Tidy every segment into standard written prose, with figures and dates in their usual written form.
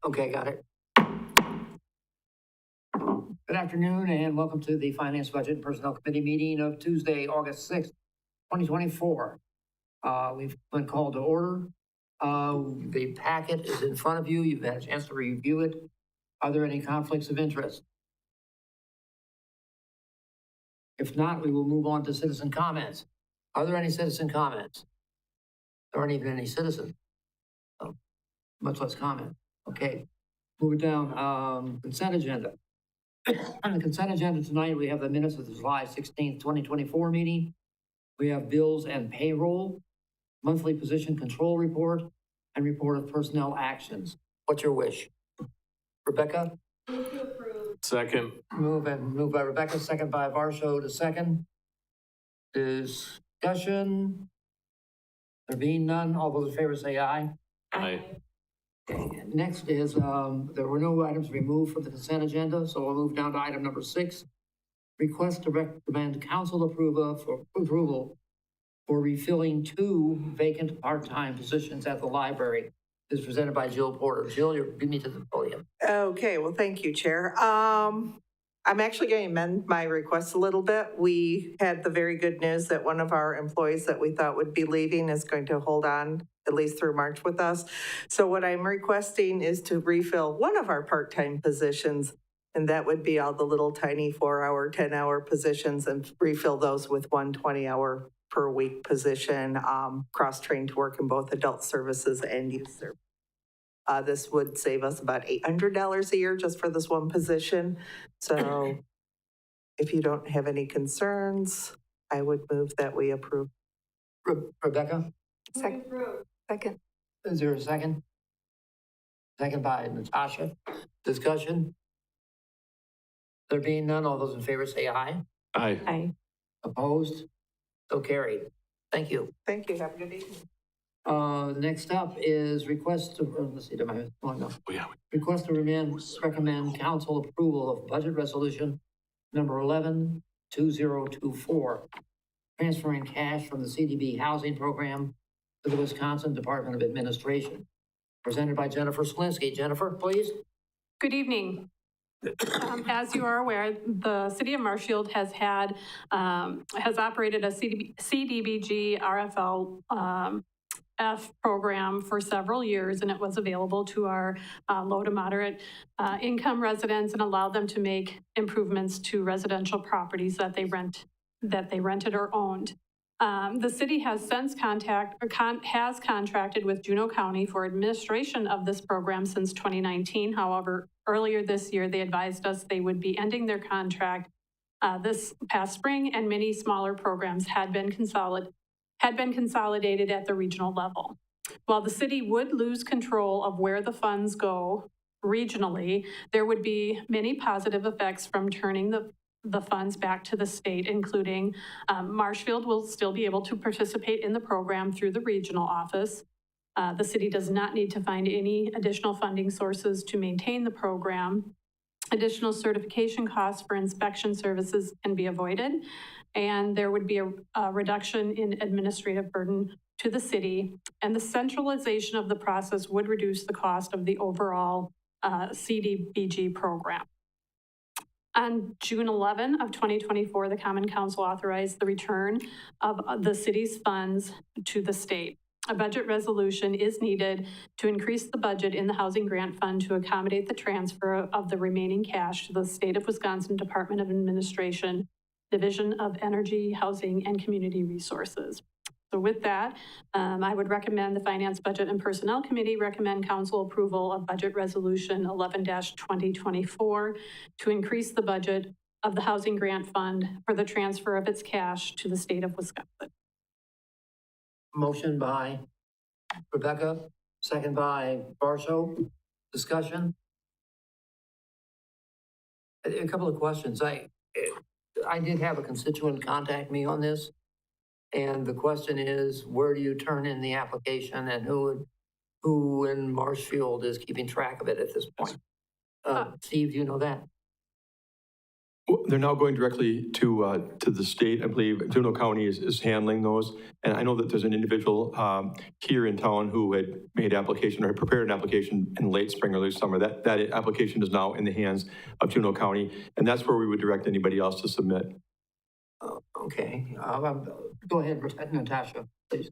Okay, got it. Good afternoon and welcome to the Finance, Budget, and Personnel Committee meeting of Tuesday, August 6th, 2024. We've been called to order. The packet is in front of you. You've had a chance to review it. Are there any conflicts of interest? If not, we will move on to citizen comments. Are there any citizen comments? There aren't even any citizens, so much less comment. Okay, move it down. Consent agenda. On the consent agenda tonight, we have the minutes of the July 16th, 2024 meeting. We have bills and payroll, monthly position control report, and report of personnel actions. What's your wish? Rebecca? Move to approve. Second. Moved by Rebecca, second by Varsho to second. Discussion? There being none, all those in favor say aye. Aye. Okay, next is, there were no items removed from the consent agenda, so we'll move down to item number 6. Request to recommend council approval for refilling 2 vacant part-time positions at the library. This is presented by Jill Porter. Jill, you're bringing me to the podium. Okay, well, thank you, Chair. I'm actually going to amend my request a little bit. We had the very good news that one of our employees that we thought would be leaving is going to hold on at least through March with us. So what I'm requesting is to refill one of our part-time positions, and that would be all the little tiny 4-hour, 10-hour positions, and refill those with 1 20-hour per week position, cross-trained to work in both adult services and youth services. This would save us about $800 a year just for this one position. So if you don't have any concerns, I would move that we approve. Rebecca? Second. Second. Is there a second? Second by Natasha. Discussion? There being none, all those in favor say aye. Aye. Aye. Opposed? So carried. Thank you. Thank you. Have a good evening. Next up is request to, let's see, request to recommend council approval of budget resolution number 11-2024, transferring cash from the CDB housing program to the Wisconsin Department of Administration. Presented by Jennifer Slinsky. Jennifer, please. Good evening. As you are aware, the city of Marshfield has operated a CDBG RFL F program for several years, and it was available to our low to moderate income residents and allowed them to make improvements to residential properties that they rented or owned. The city has since contracted with Juneau County for administration of this program since 2019. However, earlier this year, they advised us they would be ending their contract this past spring, and many smaller programs had been consolidated at the regional level. While the city would lose control of where the funds go regionally, there would be many positive effects from turning the funds back to the state, including Marshfield will still be able to participate in the program through the regional office. The city does not need to find any additional funding sources to maintain the program. Additional certification costs for inspection services can be avoided, and there would be a reduction in administrative burden to the city, and the centralization of the process would reduce the cost of the overall CDBG program. On June 11 of 2024, the Common Council authorized the return of the city's funds to the state. A budget resolution is needed to increase the budget in the Housing Grant Fund to accommodate the transfer of the remaining cash to the State of Wisconsin Department of Administration, Division of Energy, Housing, and Community Resources. So with that, I would recommend the Finance, Budget, and Personnel Committee recommend council approval of Budget Resolution 11-2024 to increase the budget of the Housing Grant Fund for the transfer of its cash to the state of Wisconsin. Motion by Rebecca, second by Varsho. Discussion? A couple of questions. I did have a constituent contact me on this. And the question is, where do you turn in the application, and who in Marshfield is keeping track of it at this point? Steve, do you know that? They're now going directly to the state. I believe Juneau County is handling those. And I know that there's an individual here in town who had made application or had prepared an application in late spring or late summer. That application is now in the hands of Juneau County, and that's where we would direct anybody else to submit. Okay, go ahead, Natasha, please.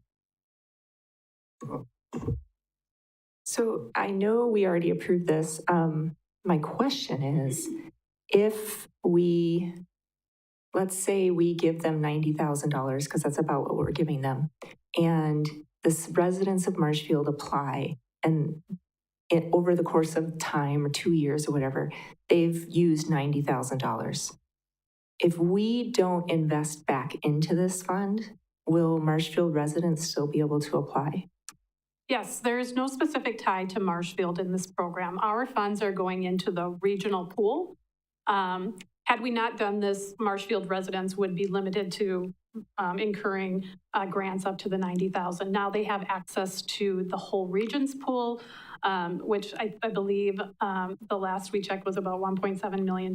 So I know we already approved this. My question is, if let's say we give them $90,000, because that's about what we're giving them, and the residents of Marshfield apply, and over the course of time, or 2 years or whatever, they've used $90,000. If we don't invest back into this fund, will Marshfield residents still be able to apply? Yes, there is no specific tie to Marshfield in this program. Our funds are going into the regional pool. Had we not done this, Marshfield residents would be limited to incurring grants up to the $90,000. Now they have access to the whole region's pool, which I believe the last we checked was about $1.7 million.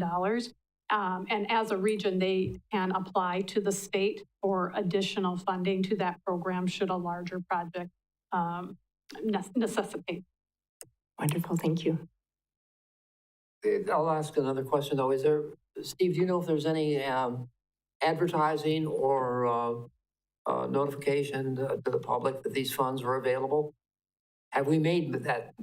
And as a region, they can apply to the state for additional funding to that program should a larger project necessitate. Wonderful, thank you. I'll ask another question though. Steve, do you know if there's any advertising or notification to the public that these funds were available? Have we made that?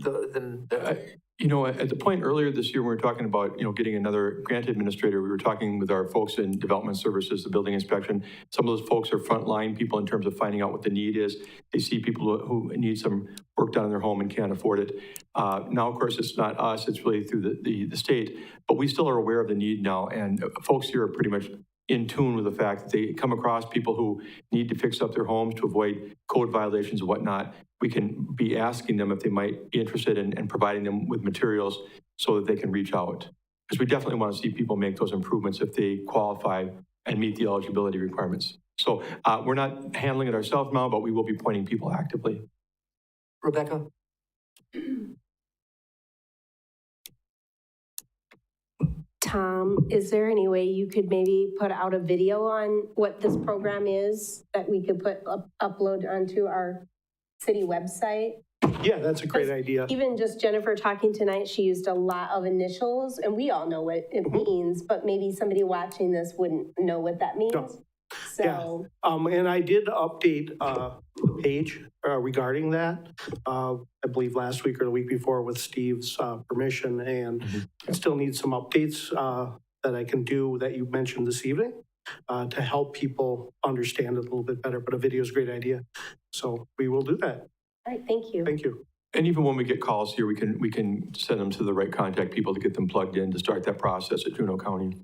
At the point earlier this year, when we were talking about, getting another grant administrator, we were talking with our folks in development services, the building inspection. Some of those folks are frontline people in terms of finding out what the need is. They see people who need some work done in their home and can't afford it. Now, of course, it's not us, it's really through the state, but we still are aware of the need now. And folks here are pretty much in tune with the fact that they come across people who need to fix up their homes to avoid code violations and whatnot. We can be asking them if they might be interested in providing them with materials so that they can reach out. Because we definitely want to see people make those improvements if they qualify and meet the eligibility requirements. So we're not handling it ourselves now, but we will be pointing people actively. Rebecca? Tom, is there any way you could maybe put out a video on what this program is that we could upload onto our city website? Yeah, that's a great idea. Even just Jennifer talking tonight, she used a lot of initials, and we all know what it means, but maybe somebody watching this wouldn't know what that means. No. So, And I did update the page regarding that, I believe last week or the week before with Steve's permission, and I still need some updates that I can do that you mentioned this evening to help people understand it a little bit better, but a video is a great idea. So we will do that. all right, thank you. Thank you. And even when we get calls here, we can send them to the right contact people to get them plugged in to start that process at Juneau County.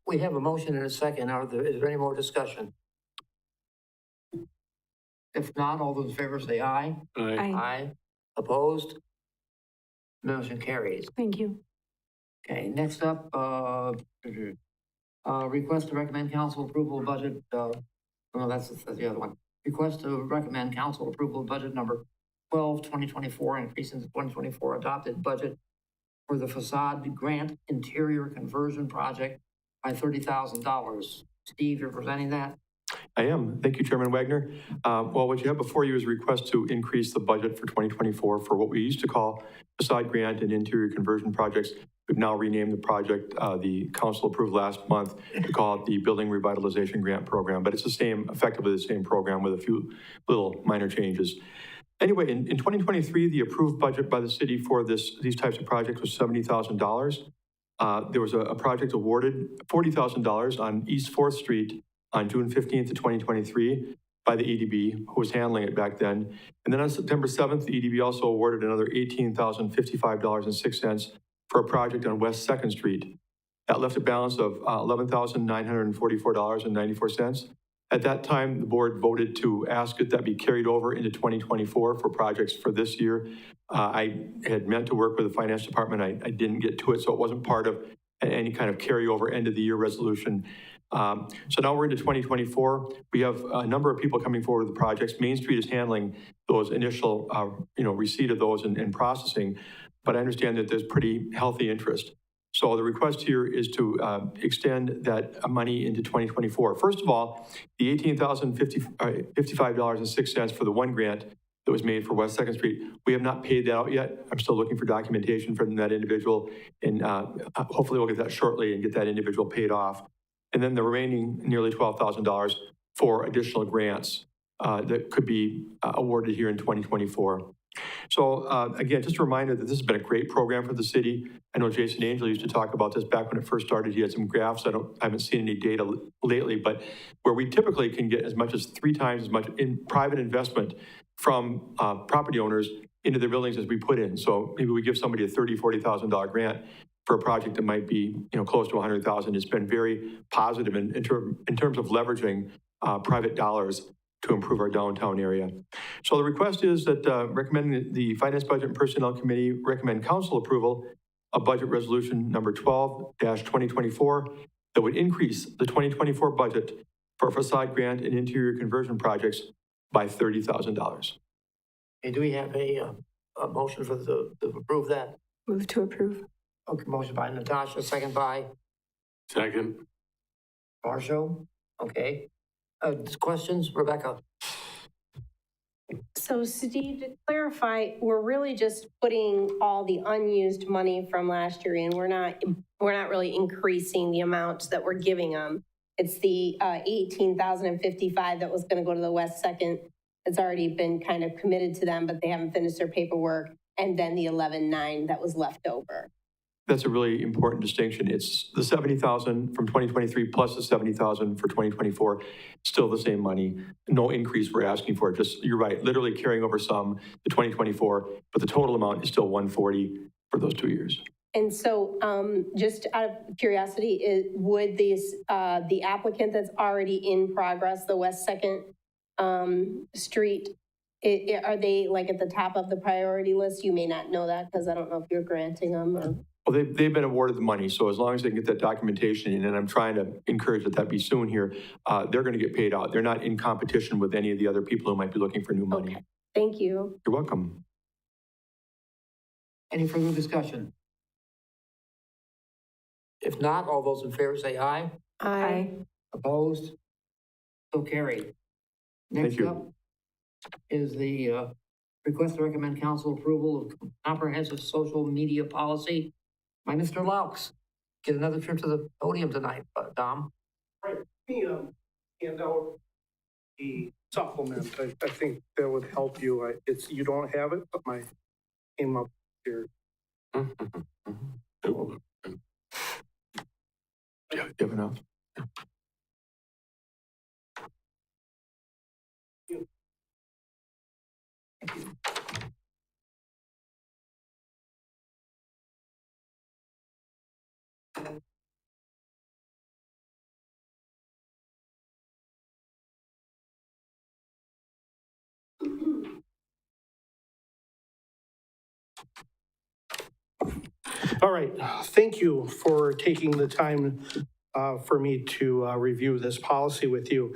We have a motion and a second. Is there any more discussion? If not, all those in favor say aye. Aye. Aye. Opposed? Motion carries. Thank you. Okay, next up, request to recommend council approval of budget, no, that's the other one. Request to recommend council approval of budget number 12, 2024, increasing the 2024 adopted budget for the facade grant interior conversion project by $30,000. Steve, you're presenting that? I am. Thank you, Chairman Wagner. Well, what you have before you is a request to increase the budget for 2024 for what we used to call facade grant and interior conversion projects. We've now renamed the project, the council approved last month, to call it the Building Revitalization Grant Program, but it's effectively the same program with a few little minor changes. Anyway, in 2023, the approved budget by the city for these types of projects was $70,000. There was a project awarded $40,000 on East 4th Street on June 15th of 2023 by the EDB, who was handling it back then. And then on September 7th, the EDB also awarded another $18,055.06 for a project on West 2nd Street. That left a balance of $11,944.94. At that time, the board voted to ask that be carried over into 2024 for projects for this year. I had meant to work with the finance department. I didn't get to it, so it wasn't part of any kind of carryover end of the year resolution. So now we're into 2024. We have a number of people coming forward with the projects. Main Street is handling those initial, receipt of those and processing, but I understand that there's pretty healthy interest. So the request here is to extend that money into 2024. First of all, the $18,055.06 for the one grant that was made for West Second Street, we have not paid that out yet. I'm still looking for documentation from that individual, and hopefully we'll get that shortly and get that individual paid off. And then the remaining nearly $12,000 for additional grants that could be awarded here in 2024. So again, just a reminder that this has been a great program for the city. I know Jason Angel used to talk about this back when it first started. He had some graphs. I haven't seen any data lately, but where we typically can get as much as 3 times as much in private investment from property owners into their buildings as we put in. So maybe we give somebody a $30,000, $40,000 grant for a project that might be, close to 100,000. It's been very positive in terms of leveraging private dollars to improve our downtown area. So the request is that recommending the Finance, Budget, and Personnel Committee recommend council approval of budget resolution number 12-2024 that would increase the 2024 budget for facade grant and interior conversion projects by $30,000. Okay, do we have a motion to approve that? Move to approve. Okay, motion by Natasha, second by Second. Marshall. Okay. Questions, Rebecca? So Steve, to clarify, we're really just putting all the unused money from last year in. We're not really increasing the amounts that we're giving them. It's the 18,055 that was going to go to the West Second. It's already been kind of committed to them, but they haven't finished their paperwork. And then the 11,900 that was left over. That's a really important distinction. It's the $70,000 from 2023 plus the $70,000 for 2024, still the same money. No increase we're asking for. Just, you're right, literally carrying over some to 2024, but the total amount is still $140 for those 2 years. And so just out of curiosity, would the applicant that's already in progress, the West Second Street, are they like at the top of the priority list? You may not know that because I don't know if you're granting them or. Well, they've been awarded the money, so as long as they can get that documentation in, and I'm trying to encourage that be soon here, they're going to get paid out. They're not in competition with any of the other people who might be looking for new money. Okay. Thank you. You're welcome. Any further discussion? If not, all those in favor say aye. Aye. Opposed? So carried. Thank Next you. up is the request to recommend council approval of comprehensive social media policy by Mr. Laux. Get another trip to the podium tonight, Dom. Right, me hand out the supplement. I think that would help you. You don't have it, but my came up here. Yeah, you have enough. All right, thank you for taking the time for me to review this policy with you.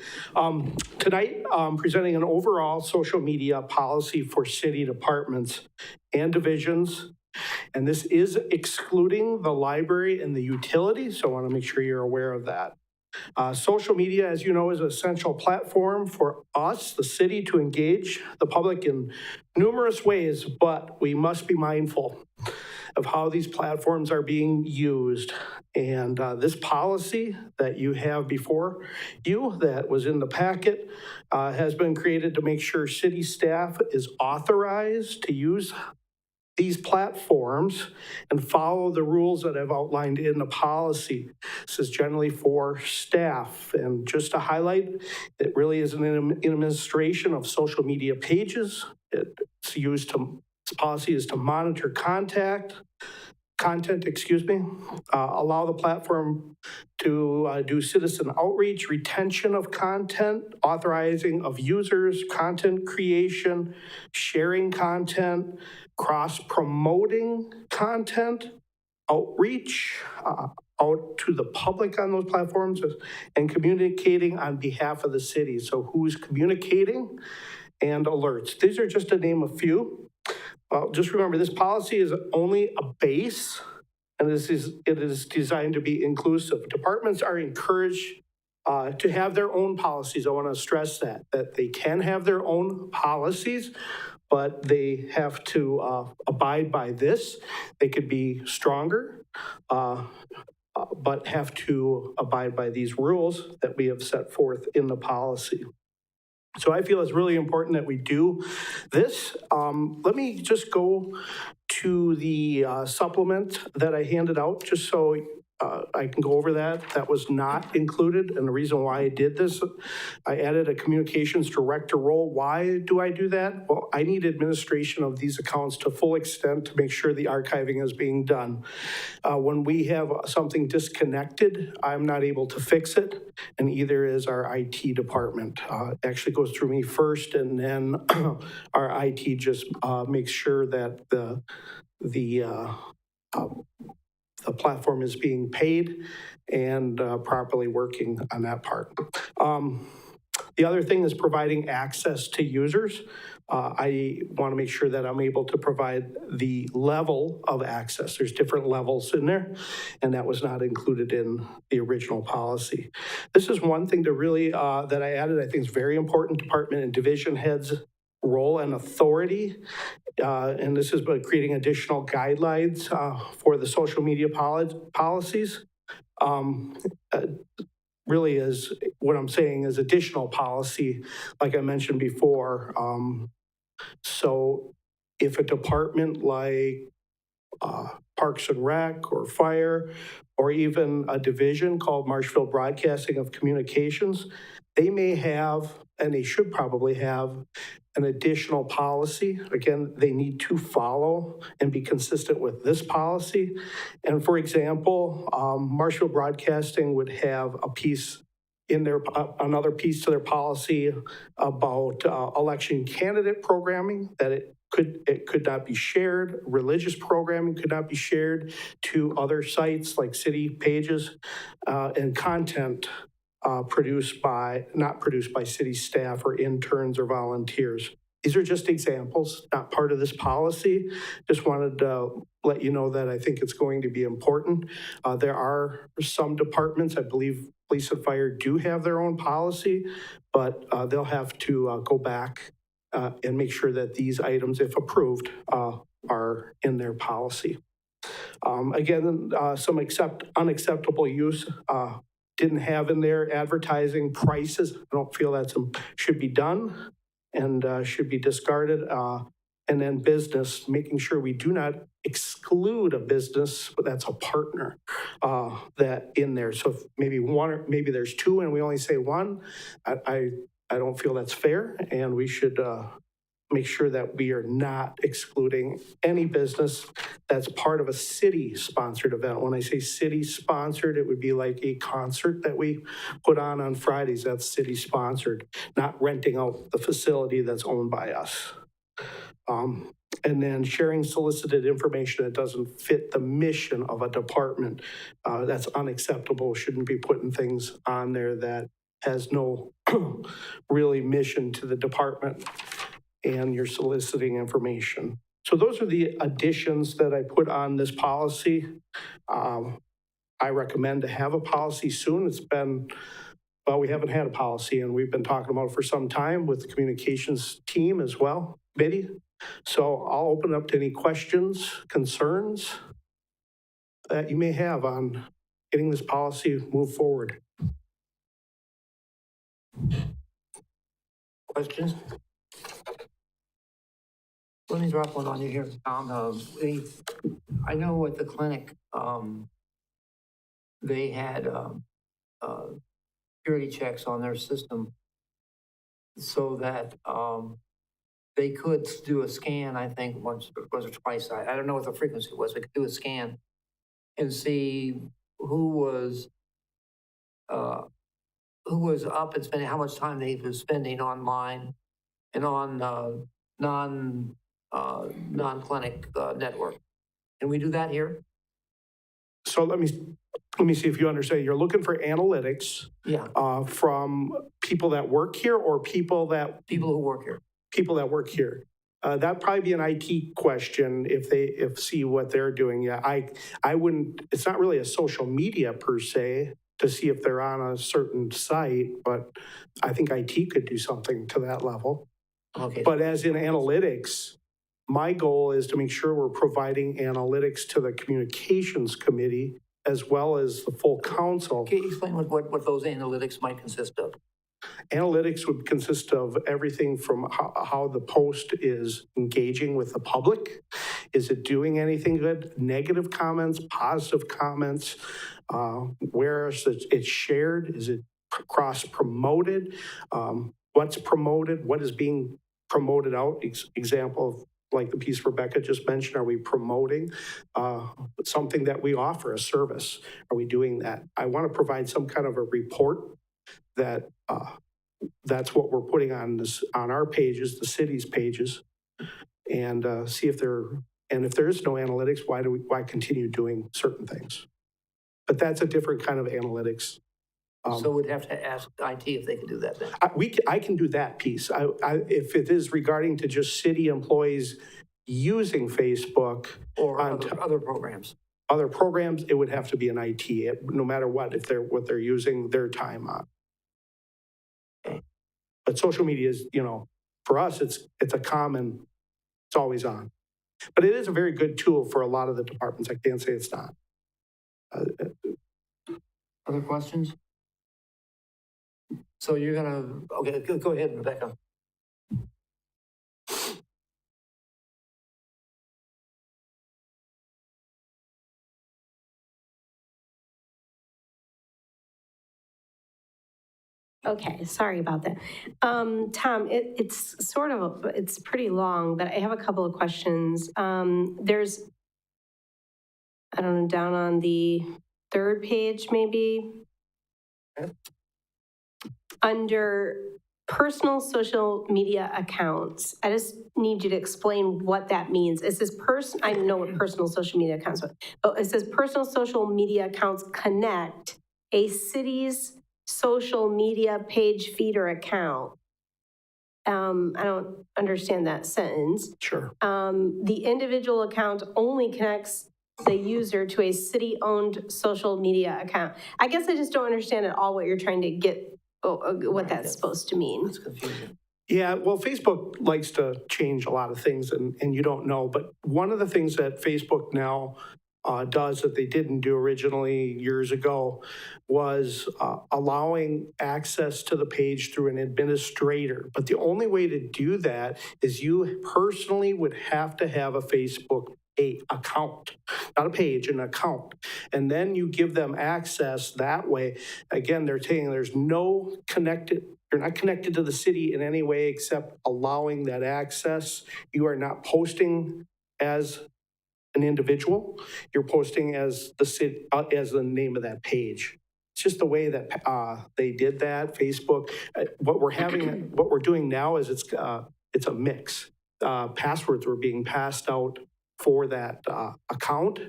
Tonight, I'm presenting an overall social media policy for city departments and divisions. And this is excluding the library and the utilities, so I want to make sure you're aware of that. Social media, as you know, is an essential platform for us, the city, to engage the public in numerous ways, but we must be mindful of how these platforms are being used. And this policy that you have before you, that was in the packet, has been created to make sure city staff is authorized to use these platforms and follow the rules that I've outlined in the policy. This is generally for staff. And just to highlight, it really is an administration of social media pages. It's used to, this policy is to monitor content, allow the platform to do citizen outreach, retention of content, authorizing of users, content creation, sharing content, cross-promoting content, outreach out to the public on those platforms, and communicating on behalf of the city. So who's communicating and alerts. These are just to name a few. Just remember, this policy is only a base and it is designed to be inclusive. Departments are encouraged to have their own policies. I want to stress that they can have their own policies, but they have to abide by this. They could be stronger, but have to abide by these rules that we have set forth in the policy. So I feel it's really important that we do this. Let me just go to the supplement that I handed out, just so I can go over that. That was not included, and the reason why I did this, I added a communications director role. Why do I do that? Well, I need administration of these accounts to full extent to make sure the archiving is being done. When we have something disconnected, I'm not able to fix it, and either is our IT department. It actually goes through me first, and then our IT just makes sure that the platform is being paid and properly working on that part. The other thing is providing access to users. I want to make sure that I'm able to provide the level of access. There's different levels in there, and that was not included in the original policy. This is one thing to really, that I added, I think is very important, department and division heads role and authority. And this is by creating additional guidelines for the social media policies. Really is what I'm saying is additional policy, like I mentioned before. So if a department like Parks and Rec or Fire, or even a division called Marshfield Broadcasting of Communications, they may have, and they should probably have, an additional policy. Again, they need to follow and be consistent with this policy. And for example, Marshfield Broadcasting would have a piece in their, another piece to their policy about election candidate programming, that it could not be shared. Religious programming could not be shared to other sites like city pages, and content not produced by city staff or interns or volunteers. These are just examples, not part of this policy. Just wanted to let you know that I think it's going to be important. There are some departments, I believe police and fire do have their own policy, but they'll have to go back and make sure that these items, if approved, are in their policy. Again, some unacceptable use. Didn't have in there advertising prices. I don't feel that should be done and should be discarded. And then business, making sure we do not exclude a business that's a partner that in there. So if maybe one, or maybe there's two and we only say one, I don't feel that's fair, and we should make sure that we are not excluding any business that's part of a city-sponsored event. When I say city-sponsored, it would be like a concert that we put on Fridays. That's city-sponsored, not renting out the facility that's owned by us. And then sharing solicited information that doesn't fit the mission of a department. That's unacceptable. Shouldn't be putting things on there that has no really mission to the department, and you're soliciting information. So those are the additions that I put on this policy. I recommend to have a policy soon. It's been, well, we haven't had a policy, and we've been talking about it for some time with the communications team as well, committee. So I'll open it up to any questions, concerns that you may have on getting this policy moved forward. Questions? Let me drop one on you here, Tom. I know at the clinic, they had security checks on their system so that they could do a scan, I think, once or twice. I don't know what the frequency was. They could do a scan and see who was up and spending, how much time they were spending online and on non-clinic network. Can we do that here? So let me see if you understand. You're looking for analytics, yeah, from people that work here, or people who work here. People that work here. That'd probably be an IT question if see what they're doing. Yeah, I wouldn't, it's not really a social media per se to see if they're on a certain site, but I think IT could do something to that level. Okay. But as in analytics, my goal is to make sure we're providing analytics to the communications committee as well as the full council. Can you explain what those analytics might consist of? Analytics would consist of everything from how the post is engaging with the public. Is it doing anything good? Negative comments, positive comments, where is it's shared? Is it cross-promoted? What's promoted? What is being promoted out? Example of like the piece Rebecca just mentioned, are we promoting something that we offer, a service? Are we doing that? I want to provide some kind of a report that that's what we're putting on our pages, the city's pages, and see if if there is no analytics, why continue doing certain things? But that's a different kind of analytics. So we'd have to ask IT if they could do that then. I can do that piece. If it is regarding to just city employees using Facebook Or on other programs. other programs, it would have to be an IT, no matter what, if what they're using their time on. But social media is, for us, it's always on. But it is a very good tool for a lot of the departments. I can't say it's not. Other questions? So you're gonna, okay, go ahead, Rebecca. Okay, sorry about that. Tom, it's pretty long, but I have a couple of questions. There's, I don't know, down on the third page, maybe. Okay. Under personal social media accounts, I just need you to explain what that means. It says I know what personal social media accounts are, but it says personal social media accounts connect a city's social media page feeder account. I don't understand that sentence. Sure. The individual account only connects the user to a city-owned social media account. I guess I just don't understand at all what you're trying to get, what that's supposed to mean. That's confusing. Yeah, well, Facebook likes to change a lot of things and you don't know, but one of the things that Facebook now does that they didn't do originally years ago was allowing access to the page through an administrator. But the only way to do that is you personally would have to have a Facebook account, not a page, an account. And then you give them access that way. Again, they're saying there's no you're not connected to the city in any way except allowing that access. You are not posting as an individual. You're posting as the city, as the name of that page. It's just the way that they did that. Facebook. What we're doing now is it's a mix. Passwords were being passed out for that account,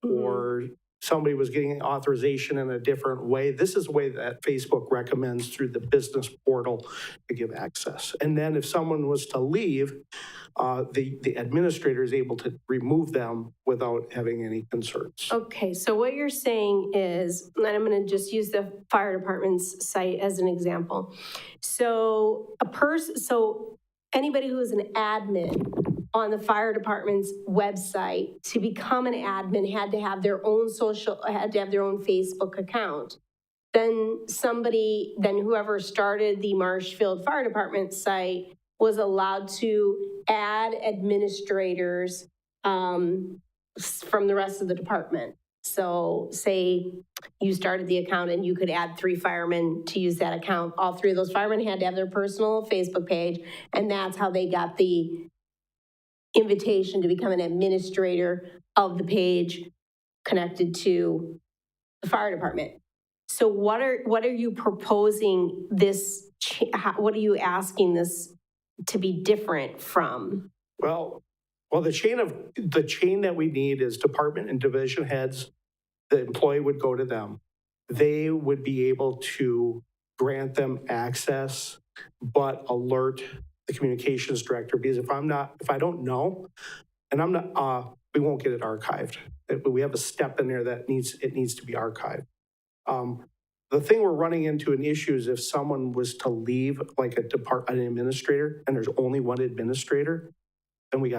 or somebody was getting authorization in a different way. This is the way that Facebook recommends through the business portal to give access. And then if someone was to leave, the administrator is able to remove them without having any concerns. Okay, so what you're saying is, and I'm going to just use the fire department's site as an example. So anybody who is an admin on the fire department's website, to become an admin had to have their own Facebook account. Then whoever started the Marshfield Fire Department site was allowed to add administrators from the rest of the department. So say you started the account and you could add 3 firemen to use that account. All 3 of those firemen had to have their personal Facebook page, and that's how they got the invitation to become an administrator of the page connected to the fire department. So what are you proposing this, what are you asking this to be different from? Well, the chain that we need is department and division heads. The employee would go to them. They would be able to grant them access, but alert the communications director, because if I don't know, and I'm not, we won't get it archived. We have a step in there that it needs to be archived. The thing we're running into an issue is if someone was to leave, like an administrator, and there's only one administrator, then we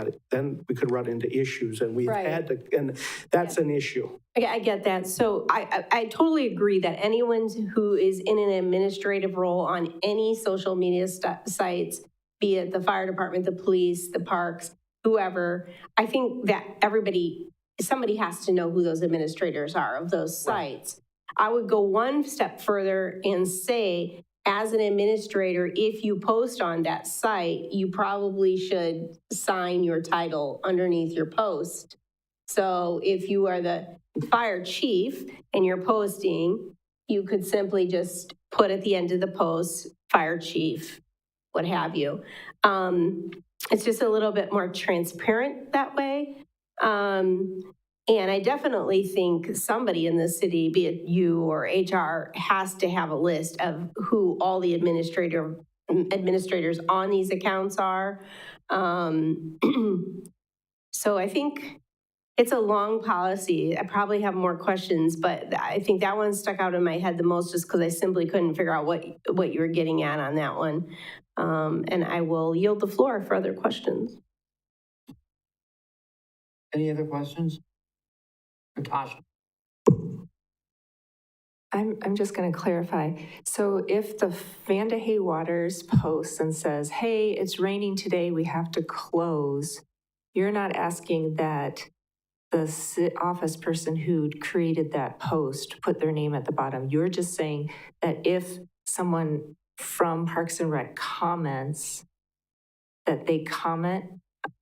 could run into issues, and we've Right. had to, and that's an issue. I get that. So I totally agree that anyone who is in an administrative role on any social media sites, be it the fire department, the police, the parks, whoever, I think that somebody has to know who those administrators are of those sites. I would go one step further and say, as an administrator, if you post on that site, you probably should sign your title underneath your post. So if you are the fire chief and you're posting, you could simply just put at the end of the post, fire chief, what have you. It's just a little bit more transparent that way. And I definitely think somebody in the city, be it you or HR, has to have a list of who all the administrators on these accounts are. So I think it's a long policy. I probably have more questions, but I think that one stuck out in my head the most just because I simply couldn't figure out what you were getting at on that one. And I will yield the floor for other questions. Any other questions? Natasha? I'm just going to clarify. So if the Vandahay Waters posts and says, hey, it's raining today, we have to close, you're not asking that the office person who created that post put their name at the bottom. You're just saying that if someone from Parks and Rec comments, that they comment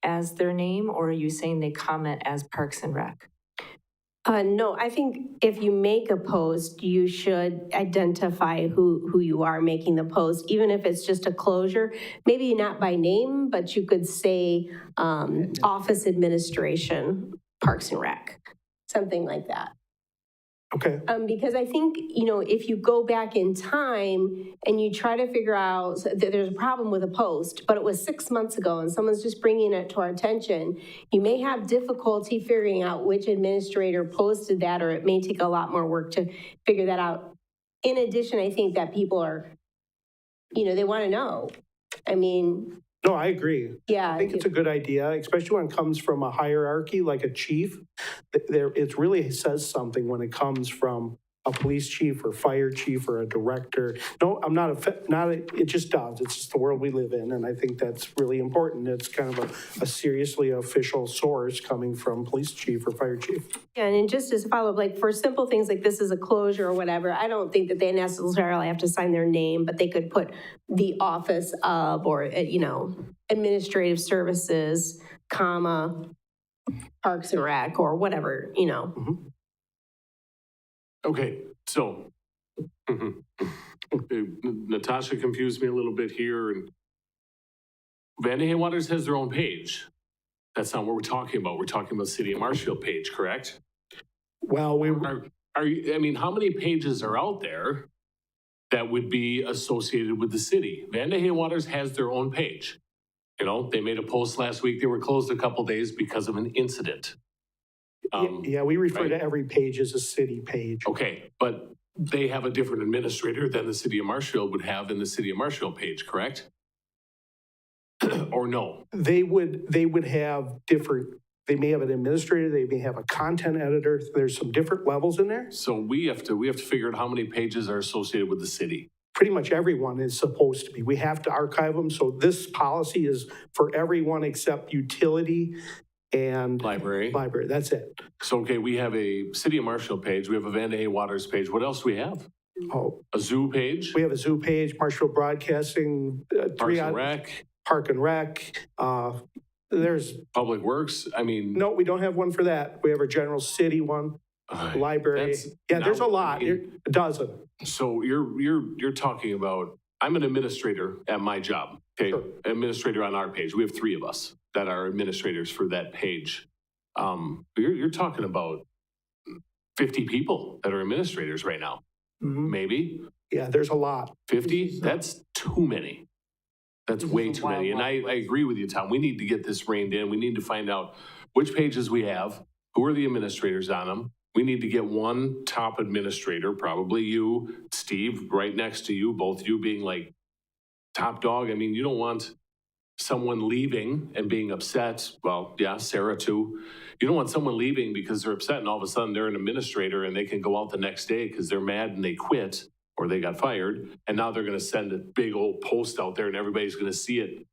as their name, or are you saying they comment as Parks and Rec? No, I think if you make a post, you should identify who you are making the post, even if it's just a closure, maybe not by name, but you could say office administration, Parks and Rec, something like that. Okay. Because I think, if you go back in time and you try to figure out that there's a problem with a post, but it was 6 months ago and someone's just bringing it to our attention, you may have difficulty figuring out which administrator posted that, or it may take a lot more work to figure that out. In addition, I think that people are, they want to know. I mean... No, I agree. Yeah. I think it's a good idea, especially when it comes from a hierarchy like a chief. It really says something when it comes from a police chief or fire chief or a director. No, I'm it just does. It's just the world we live in. And I think that's really important. It's kind of a seriously official source coming from police chief or fire chief. Yeah, and just as a follow-up, like for simple things like this is a closure or whatever, I don't think that they necessarily have to sign their name, but they could put the office of, or, administrative services, comma, Parks and Rec, or whatever, Mm-hmm. Okay, so Natasha confused me a little bit here. And Vandahay Waters has their own page. That's not what we're talking about. We're talking about City of Marshfield page, correct? Well, how many pages are out there that would be associated with the city? Vandahay Waters has their own page. They made a post last week. They were closed a couple days because of an incident. We refer right. to every page as a city page. Okay, but they have a different administrator than the City of Marshfield would have in the City of Marshfield page, correct? Or no? They would have different, they may have an administrator, they may have a content editor. There's some different levels in there. So we have to figure out how many pages are associated with the city. Pretty much everyone is supposed to be. We have to archive them. So this policy is for everyone except utility and Library. That's it. So, okay, we have a City of Marshfield page. We have a Vandahay Waters page. What else do we have? Oh, A zoo page? we have a zoo page, Marshfield Broadcasting, Parks and Rec? Park and Rec. There's Public Works? no, we don't have one for that. We have a general city one, library. There's a lot. A dozen. So you're talking about, I'm an administrator at my job, okay? Sure. Administrator on our page. We have 3 of us that are administrators for that page. You're talking about 50 people that are administrators right now, Mhm. maybe Yeah, there's a lot. 50. That's too many. That's This is way a too many. And I wild agree with you, Tom. We need to get this reined in. We need to find out which pages we have, who are the administrators on them. We need to get one top administrator, probably you, Steve, right next to you, both you being like top dog. I mean, you don't want someone leaving and being upset. Well, yeah, Sarah too. You don't want someone leaving because they're upset and all of a sudden they're an administrator and they can go out the next day because they're mad and they quit or they got fired. And now they're going to send a big old post out there and everybody's going to see it.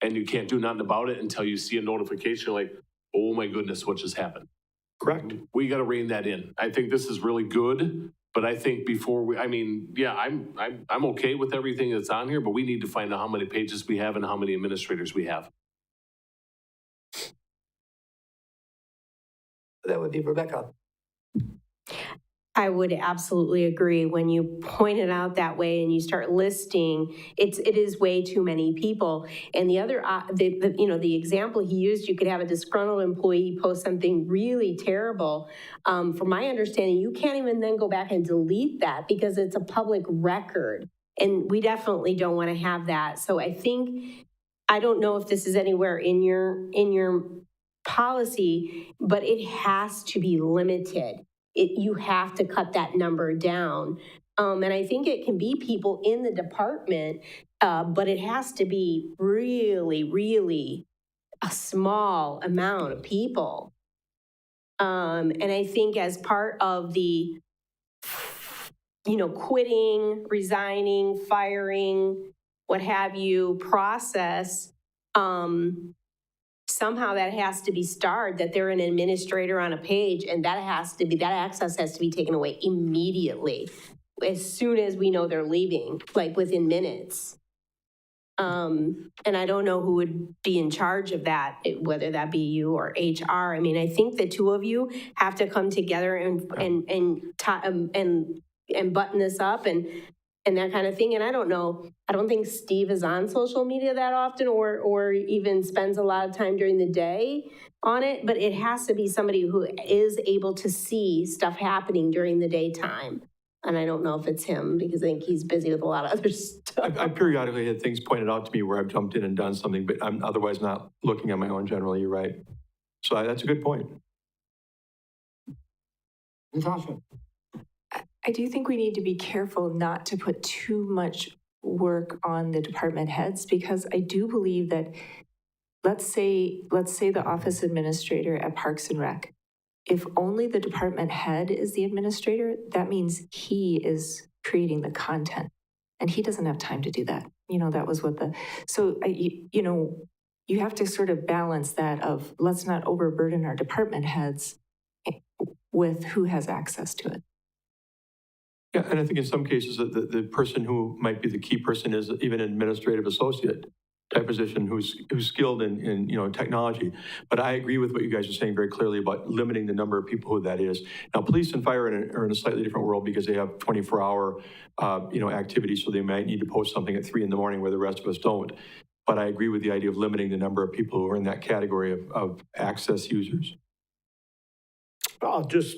And you can't do nothing about it until you see a notification like, oh my goodness, what just happened? Correct. We got to rein that in. I think this is really good. But I think before we, I mean, yeah, I'm okay with everything that's on here, but we need to find out how many pages we have and how many administrators we have. That would be Rebecca. I would absolutely agree. When you point it out that way and you start listing, it is way too many people. And the other, the example he used, you could have a disgruntled employee post something really terrible. From my understanding, you can't even then go back and delete that because it's a public record. And we definitely don't want to have that. So I don't know if this is anywhere in your policy, but it has to be limited. You have to cut that number down. And I think it can be people in the department, but it has to be really, really a small amount of people. And I think as part of the, quitting, resigning, firing, what have you, process, somehow that has to be starred, that they're an administrator on a page, and that access has to be taken away immediately, as soon as we know they're leaving, like within minutes. And I don't know who would be in charge of that, whether that be you or HR. I mean, I think the two of you have to come together and button this up and that kind of thing. And I don't know, I don't think Steve is on social media that often or even spends a lot of time during the day on it, but it has to be somebody who is able to see stuff happening during the daytime. And I don't know if it's him because I think he's busy with a lot of other stuff. I periodically had things pointed out to me where I've jumped in and done something, but I'm otherwise not looking on my own generally, you're right. So that's a good point. Natasha. I do think we need to be careful not to put too much work on the department heads, because I do believe that, let's say the office administrator at Parks and Rec, if only the department head is the administrator, that means he is creating the content and he doesn't have time to do that. That was what you have to sort of balance that of, let's not overburden our department heads with who has access to it. Yeah, and I think in some cases the person who might be the key person is even an administrative associate type position who's skilled in technology. But I agree with what you guys are saying very clearly about limiting the number of people who that is. Now, police and fire are in a slightly different world because they have 24-hour activities, so they might need to post something at 3 a.m. where the rest of us don't. But I agree with the idea of limiting the number of people who are in that category of access users. I'll just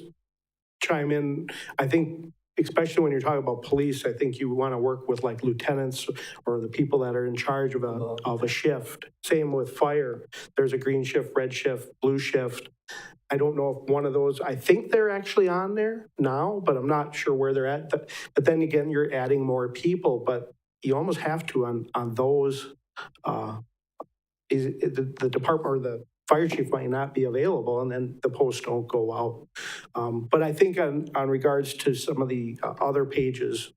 chime in. I think, especially when you're talking about police, I think you want to work with like lieutenants or the people that are in charge of a shift. Same with fire. There's a green shift, red shift, blue shift. I don't know if one of those, I think they're actually on there now, but I'm not sure where they're at. But then again, you're adding more people, but you almost have to on those. The department or the fire chief might not be available, and then the posts don't go out. But I think on regards to some of the other pages,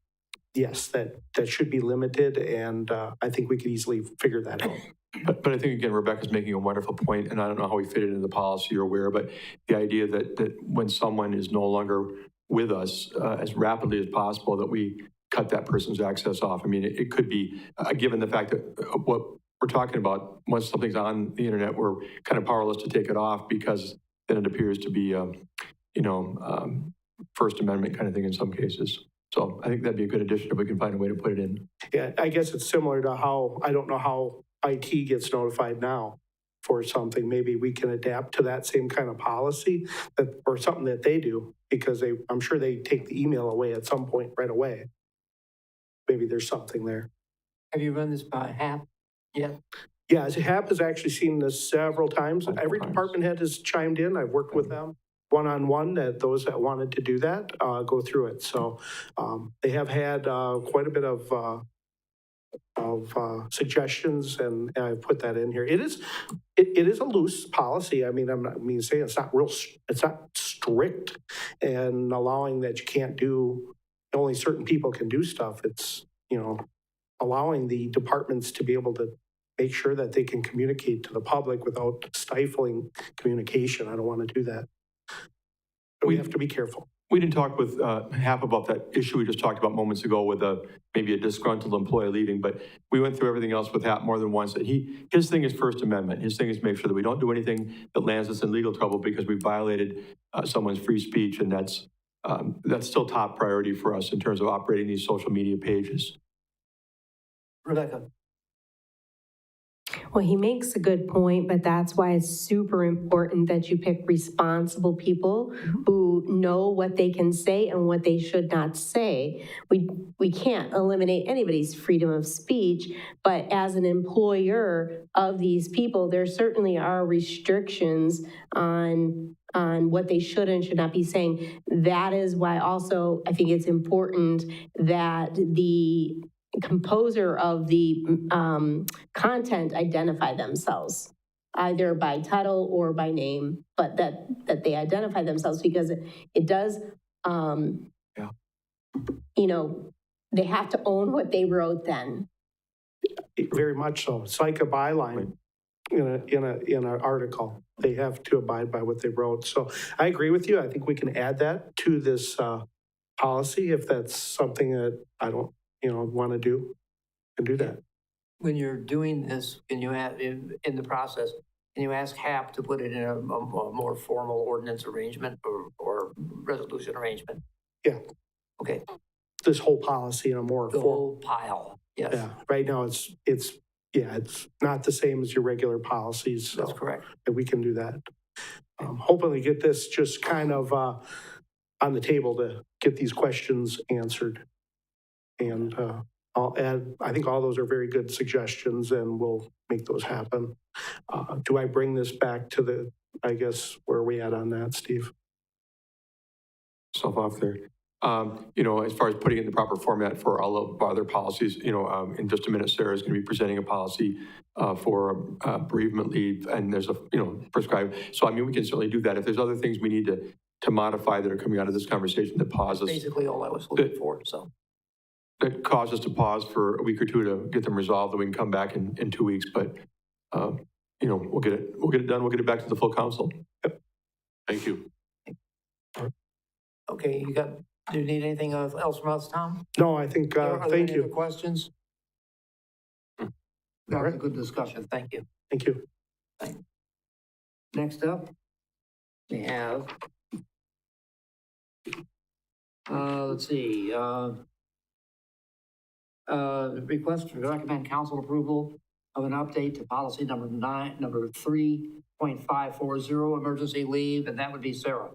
yes, that should be limited, and I think we could easily figure that out. But I think, again, Rebecca's making a wonderful point, and I don't know how we fit it into the policy or where, but the idea that when someone is no longer with us as rapidly as possible, that we cut that person's access off. I mean, it could be, given the fact that what we're talking about, once something's on the internet, we're kind of powerless to take it off because then it appears to be, First Amendment kind of thing in some cases. So I think that'd be a good addition if we can find a way to put it in. Yeah, I guess it's similar to how, I don't know how IT gets notified now for something. Maybe we can adapt to that same kind of policy or something that they do, because I'm sure they take the email away at some point right away. Maybe there's something there. Have you run this by HAP? Yeah, Yeah, HAP has actually seen this several times. Multiple Every times. department head has chimed in. I've worked with them one-on-one, that those that wanted to do that, go through it. So they have had quite a bit of suggestions, and I've put that in here. It is a loose policy. I mean, saying it's not it's not strict and allowing that you can't do, only certain people can do stuff. It's, allowing the departments to be able to make sure that they can communicate to the public without stifling communication. I don't want to do that. But we have to be careful. We didn't talk with HAP about that issue we just talked about moments ago with maybe a disgruntled employee leaving, but we went through everything else with HAP more than once. And his thing is First Amendment. His thing is make sure that we don't do anything that lands us in legal trouble because we violated someone's free speech, and that's still top priority for us in terms of operating these social media pages. Rebecca. Well, he makes a good point, but that's why it's super important that you pick responsible people who know what they can say and what they should not say. We can't eliminate anybody's freedom of speech, but as an employer of these people, there certainly are restrictions on what they should and should not be saying. That is why also I think it's important that the composer of the content identify themselves, either by title or by name, but that they identify themselves, because it does, they have to own what they wrote then. Very much so. It's like a byline in an article. They have to abide by what they wrote. So I agree with you. I think we can add that to this policy if that's something that I don't want to do, and do that. When you're doing this, can you have, in the process, can you ask HAP to put it in a more formal ordinance arrangement or resolution arrangement? Yeah. Okay, This whole policy in a more the whole pile, yes, yeah. Right now, it's not the same as your regular policies. So that's correct. we can do that. Hopefully get this just kind of on the table to get these questions answered. And I'll add, I think all those are very good suggestions, and we'll make those happen. Do I bring this back to where are we at on that, Steve? Self off there. As far as putting it in the proper format for all of our other policies, in just a minute, Sarah is going to be presenting a policy for bereavement leave, and there's a, prescribed. So, we can certainly do that. If there's other things we need to modify that are coming out of this conversation that pause us. Basically all I was looking for, so. That caused us to pause for a week or two to get them resolved, and we can come back in 2 weeks, but, we'll get it done. We'll get it back to the full council. Yep. Thank you. Okay, do you need anything else from us, Tom? No, I think, Are there thank any other you. questions? That was a good discussion, thank you. Thank you. Next up, we have, let's see, request to recommend council approval of an update to policy number 3.540, emergency leave, and that would be Sarah.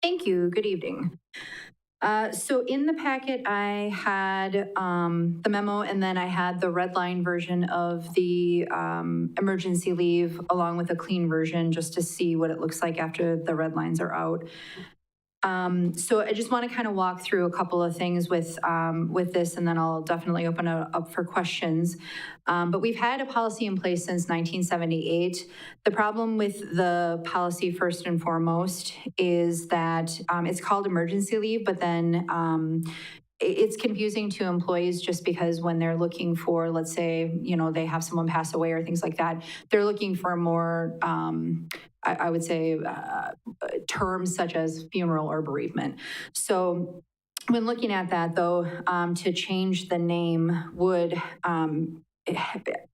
Thank you. Good evening. So in the packet, I had the memo, and then I had the red line version of the emergency leave along with a clean version, just to see what it looks like after the red lines are out. So I just want to kind of walk through a couple of things with this, and then I'll definitely open it up for questions. But we've had a policy in place since 1978. The problem with the policy, first and foremost, is that it's called emergency leave, but then it's confusing to employees just because when they're looking for, let's say, they have someone pass away or things like that, they're looking for more, I would say, terms such as funeral or bereavement. So when looking at that, though, to change the name would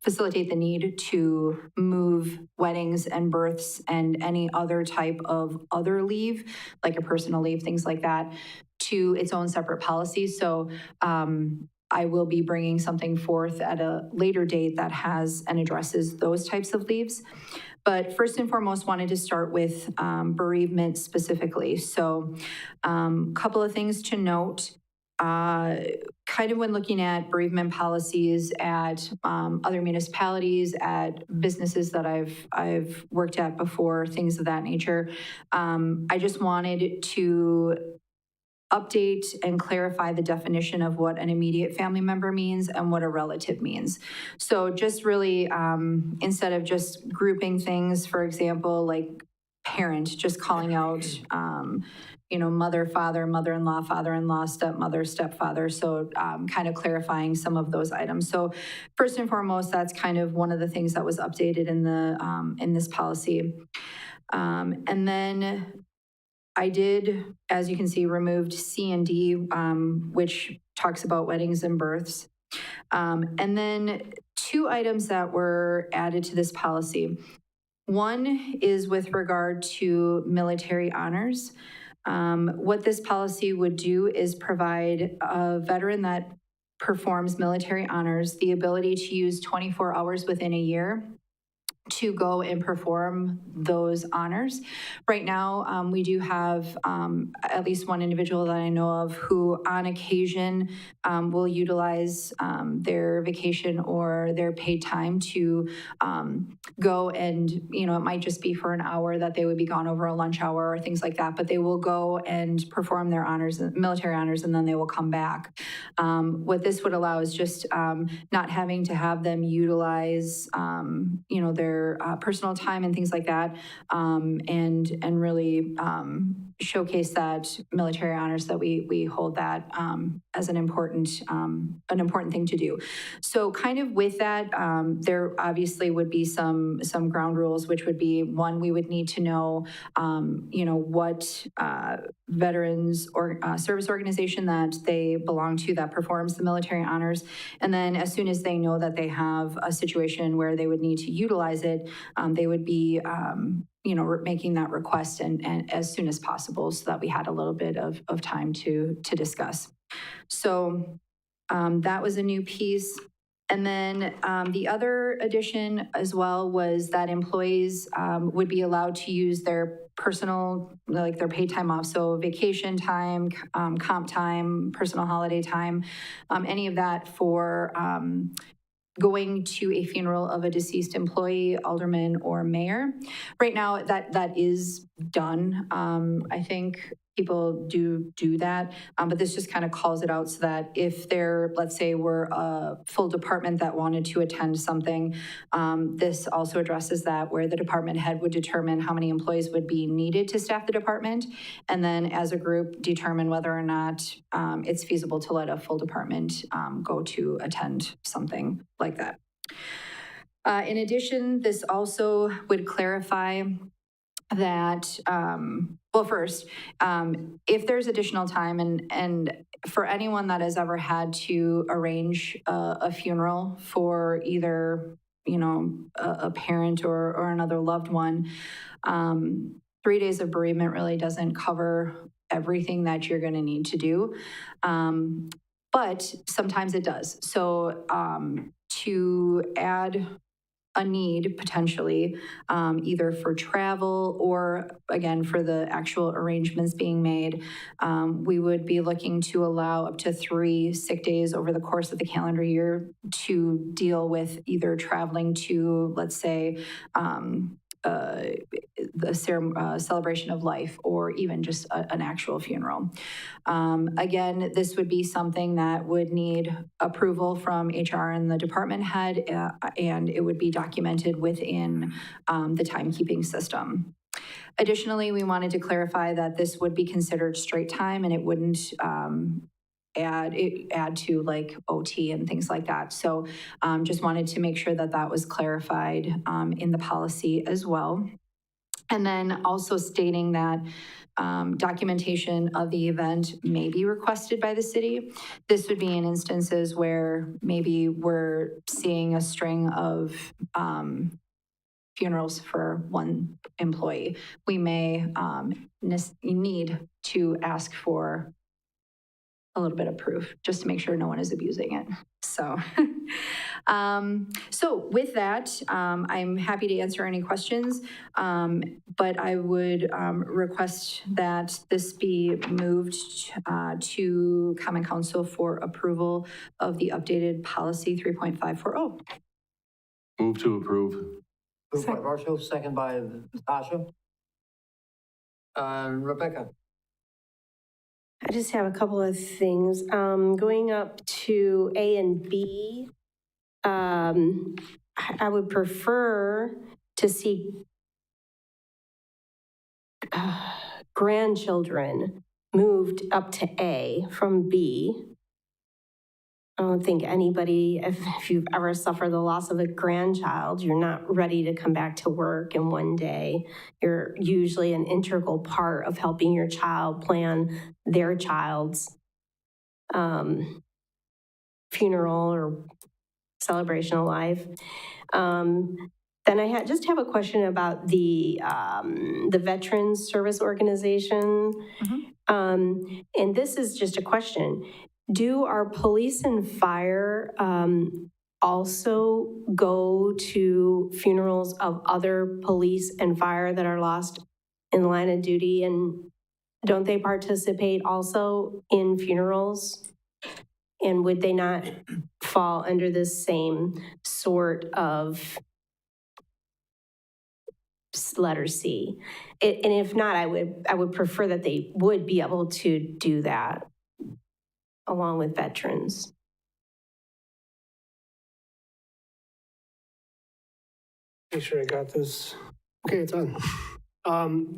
facilitate the need to move weddings and births and any other type of other leave, like a personal leave, things like that, to its own separate policy. So I will be bringing something forth at a later date that has and addresses those types of leaves. But first and foremost, wanted to start with bereavement specifically. So a couple of things to note. kind of when looking at bereavement policies at other municipalities, at businesses that I've worked at before, things of that nature, I just wanted to update and clarify the definition of what an immediate family member means and what a relative means. So just really, instead of just grouping things, for example, like parent, just calling out, mother, father, mother-in-law, stepmother, stepfather. So kind of clarifying some of those items. So first and foremost, that's kind of one of the things that was updated in this policy. And then I did, as you can see, removed C and D, which talks about weddings and births. And then 2 items that were added to this policy. One is with regard to military honors. What this policy would do is provide a veteran that performs military honors the ability to use 24 hours within a year to go and perform those honors. Right now, we do have at least one individual that I know of who on occasion will utilize their vacation or their paid time to go and, it might just be for an hour that they would be gone over a lunch hour or things like that, but they will go and perform their honors, military honors, and then they will come back. What this would allow is just not having to have them utilize, their personal time and things like that, and really showcase that military honors that we hold that as an important thing to do. So kind of with that, there obviously would be some ground rules, which would be, one, we would need to know, what veterans or service organization that they belong to that performs the military honors. And then as soon as they know that they have a situation where they would need to utilize it, they would be, making that request and as soon as possible so that we had a little bit of time to discuss. So that was a new piece. And then the other addition as well was that employees would be allowed to use their personal, like their paid time off, so vacation time, comp time, personal holiday time, any of that for going to a funeral of a deceased employee, alderman, or mayor. Right now, that is done. I think people do that, but this just kind of calls it out so that if there, let's say, were a full department that wanted to attend something, this also addresses that, where the department head would determine how many employees would be needed to staff the department, and then as a group determine whether or not it's feasible to let a full department go to attend something like that. In addition, this also would clarify that, well, first, if there's additional time, and for anyone that has ever had to arrange a funeral for either, a parent or another loved one, 3 days of bereavement really doesn't cover everything that you're going to need to do. But sometimes it does. So to add a need potentially, either for travel or again for the actual arrangements being made, we would be looking to allow up to 3 sick days over the course of the calendar year to deal with either traveling to, let's say, the celebration of life, or even just an actual funeral. Again, this would be something that would need approval from HR and the department head, and it would be documented within the timekeeping system. Additionally, we wanted to clarify that this would be considered straight time, and it wouldn't add to like OT and things like that. So just wanted to make sure that that was clarified in the policy as well. And then also stating that documentation of the event may be requested by the city. This would be in instances where maybe we're seeing a string of funerals for one employee. We may need to ask for a little bit of proof just to make sure no one is abusing it. So So with that, I'm happy to answer any questions, but I would request that this be moved to Common Council for approval of the updated policy 3.540. Move to approve. Moved by Marshall, second by Natasha. Rebecca? I just have a couple of things. Going up to A and B, I would prefer to see grandchildren moved up to A from B. I don't think anybody, if you've ever suffered the loss of a grandchild, you're not ready to come back to work in one day. You're usually an integral part of helping your child plan their child's funeral or celebration of life. Then I just have a question about the Veterans Service Organization. And this is just a question. Do our police and fire also go to funerals of other police and fire that are lost in the line of duty? And don't they participate also in funerals? And would they not fall under the same sort of letter C? And if not, I would prefer that they would be able to do that along with veterans. Make sure I got this. Okay, it's on.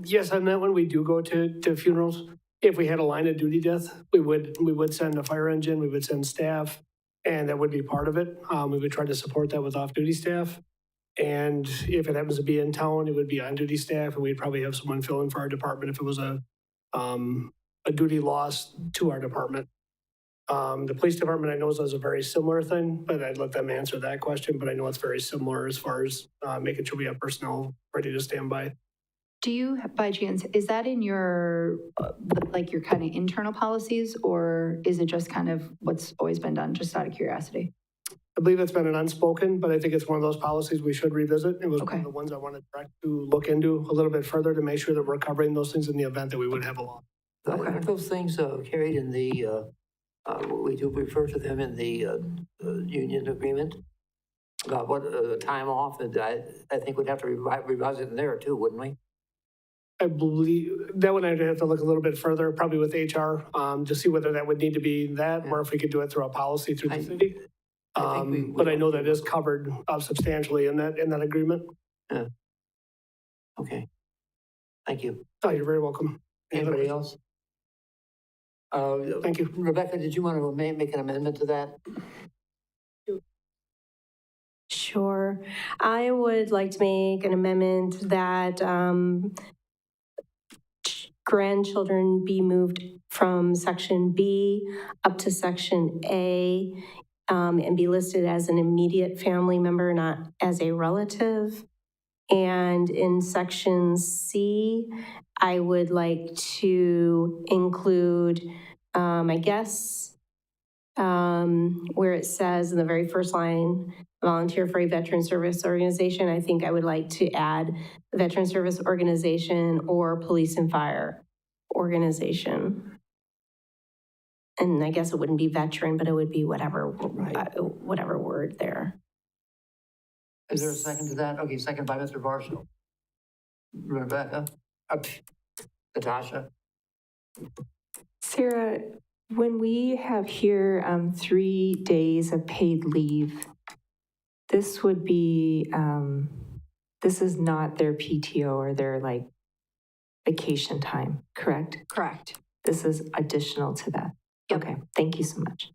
Yes, on that one, we do go to funerals. If we had a line of duty death, we would send a fire engine, we would send staff, and that would be part of it. We would try to support that with off-duty staff. And if it happens to be in town, it would be on-duty staff, and we'd probably have someone fill in for our department if it was a duty loss to our department. The police department, I know, does a very similar thing, but I'd let them answer that question. But I know it's very similar as far as making sure we have personnel ready to stand by. Do you, by chance, is that in your, like your kind of internal policies, or is it just kind of what's always been done, just out of curiosity? I believe it's been an unspoken, but I think it's one of those policies we should revisit. It was one Okay. of the ones I wanted to look into a little bit further to make sure that we're covering those things in the event that we would have a loss. Aren't those things carried in the, we do refer to them in the union agreement? About what, time off, and I think we'd have to revise it in there too, wouldn't we? I believe that one I'd have to look a little bit further, probably with HR, to see whether that would need to be that, or if we could do it through a policy through the city. I think we But I know that is covered substantially in that agreement. Yeah. Okay. Thank you. Oh, you're very welcome. Anybody else? Thank you. Rebecca, did you want to make an amendment to that? Sure. I would like to make an amendment that grandchildren be moved from section B up to section A and be listed as an immediate family member, not as a relative. And in section C, I would like to include, I guess, where it says in the very first line, volunteer for a veteran service organization, I think I would like to add veteran service organization or police and fire organization. And I guess it wouldn't be veteran, but it would be whatever, whatever word there. Is there a second to that? Okay, second by Mr. Varsho. Rebecca? Natasha? Sarah, when we have here 3 days of paid leave, this would be, this is not their PTO or their like vacation time, correct? Correct. This is additional to that. Yep. Okay, thank you so much.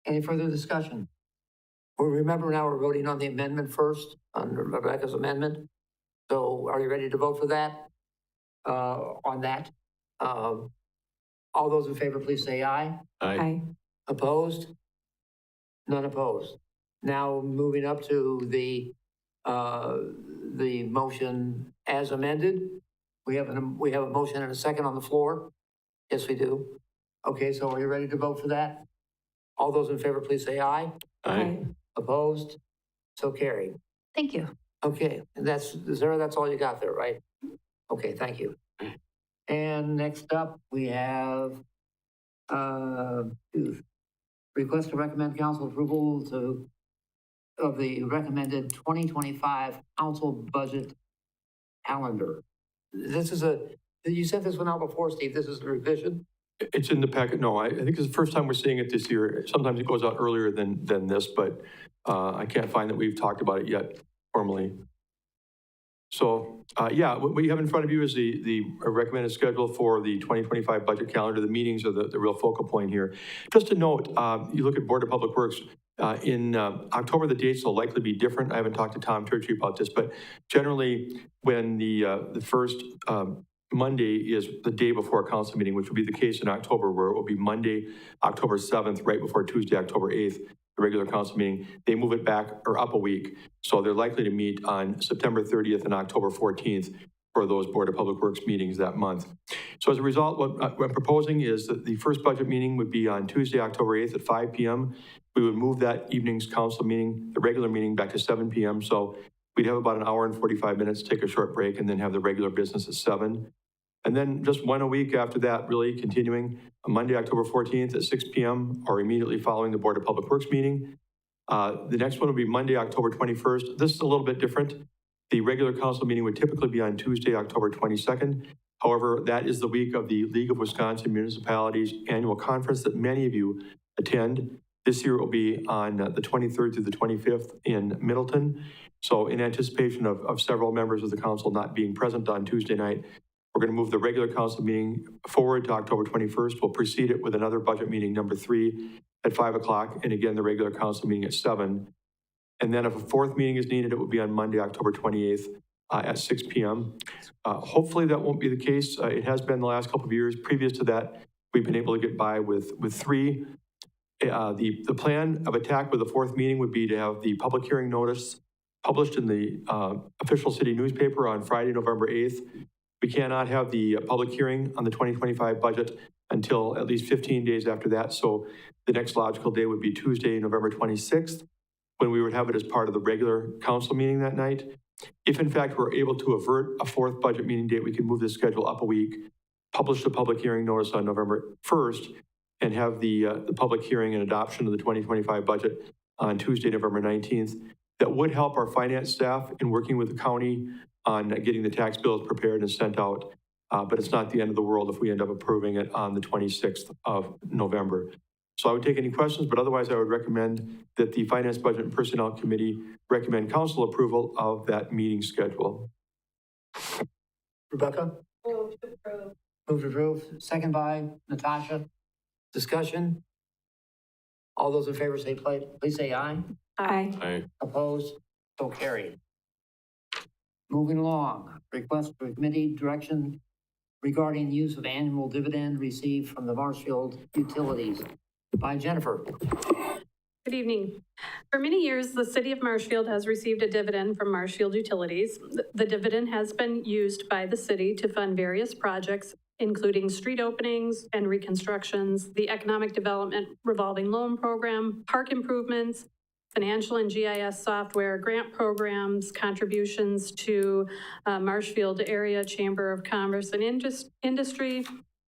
Any further discussion? Well, remember now we're voting on the amendment first, on Rebecca's amendment. So are you ready to vote for that? On that? All those in favor, please say aye. Aye. Opposed? None opposed. Now moving up to the motion as amended. We have a motion and a second on the floor. Yes, we do. Okay, so are you ready to vote for that? All those in favor, please say aye. Aye. Opposed? So carried. Thank you. Okay, and that's all you got there, right? Okay, thank you. And next up, we have, request to recommend council approval of the recommended 2025 council budget calendar. This is you sent this one out before, Steve, this is a revision? It's in the packet. No, I think it's the first time we're seeing it this year. Sometimes it goes out earlier than this, but I can't find that we've talked about it yet formally. So, yeah, what you have in front of you is the recommended schedule for the 2025 budget calendar. The meetings are the real focal point here. Just to note, you look at Board of Public Works, in October, the dates will likely be different. I haven't talked to Tom Turchi about this, but generally when the first Monday is the day before a council meeting, which will be the case in October, where it will be Monday, October 7th, right before Tuesday, October 8th, the regular council meeting. They move it back or up a week. So they're likely to meet on September 30th and October 14th for those Board of Public Works meetings that month. So as a result, what I'm proposing is that the first budget meeting would be on Tuesday, October 8th at 5 p.m. We would move that evening's council meeting, the regular meeting, back to 7 p.m. So we'd have about an hour and 45 minutes, take a short break, and then have the regular business at 7. And then just one a week after that, really continuing on Monday, October 14th at 6 p.m. or immediately following the Board of Public Works meeting. The next one will be Monday, October 21st. This is a little bit different. The regular council meeting would typically be on Tuesday, October 22nd. However, that is the week of the League of Wisconsin Municipalities annual conference that many of you attend. This year it will be on the 23rd through the 25th in Middleton. So in anticipation of several members of the council not being present on Tuesday night, we're going to move the regular council meeting forward to October 21st. We'll precede it with another budget meeting, number 3, at 5 o'clock, and again, the regular council meeting at 7. And then if a fourth meeting is needed, it will be on Monday, October 28th at 6 p.m. Hopefully that won't be the case. It has been the last couple of years. Previous to that, we've been able to get by with 3. The plan of attack with the fourth meeting would be to have the public hearing notice published in the official city newspaper on Friday, November 8th. We cannot have the public hearing on the 2025 budget until at least 15 days after that. So the next logical day would be Tuesday, November 26th, when we would have it as part of the regular council meeting that night. If in fact we're able to avert a fourth budget meeting date, we can move the schedule up a week, publish the public hearing notice on November 1st, and have the public hearing and adoption of the 2025 budget on Tuesday, November 19th. That would help our finance staff in working with the county on getting the tax bills prepared and sent out. But it's not the end of the world if we end up approving it on the 26th of November. So I would take any questions, but otherwise I would recommend that the Finance, Budget, and Personnel Committee recommend council approval of that meeting schedule. Rebecca? Move to approve. Move to approve. Second by Natasha. Discussion? All those in favor say, please say aye. Aye. Aye. Opposed? So carried. Moving along, request for committee direction regarding use of annual dividend received from the Marshfield utilities by Jennifer. Good evening. For many years, the city of Marshfield has received a dividend from Marshfield Utilities. The dividend has been used by the city to fund various projects, including street openings and reconstructions, the economic development revolving loan program, park improvements, financial and GIS software, grant programs, contributions to Marshfield Area Chamber of Commerce and Industry,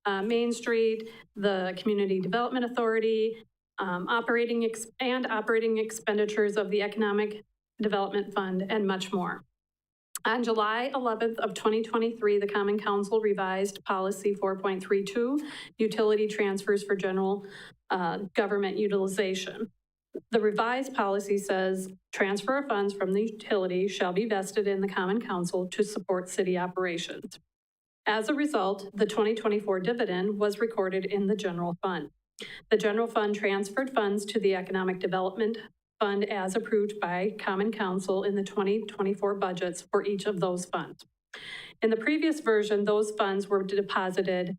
Main Street, the Community Development Authority, operating expenditures of the Economic Development Fund, and much more. On July 11th of 2023, the Common Council revised Policy 4.32, Utility Transfers for General Government Utilization. The revised policy says transfer of funds from the utility shall be vested in the Common Council to support city operations. As a result, the 2024 dividend was recorded in the general fund. The general fund transferred funds to the Economic Development Fund as approved by Common Council in the 2024 budgets for each of those funds. In the previous version, those funds were deposited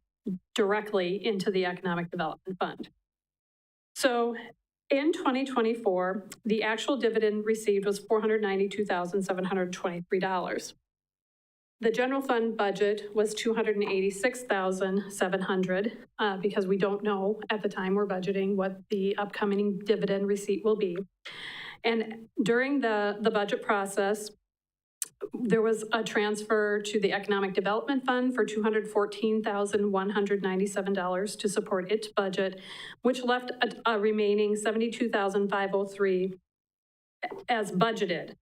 directly into the Economic Development Fund. So in 2024, the actual dividend received was $492,723. The general fund budget was $286,700 because we don't know at the time we're budgeting what the upcoming dividend receipt will be. And during the budget process, there was a transfer to the Economic Development Fund for $214,197 to support its budget, which left a remaining $72,503 as budgeted.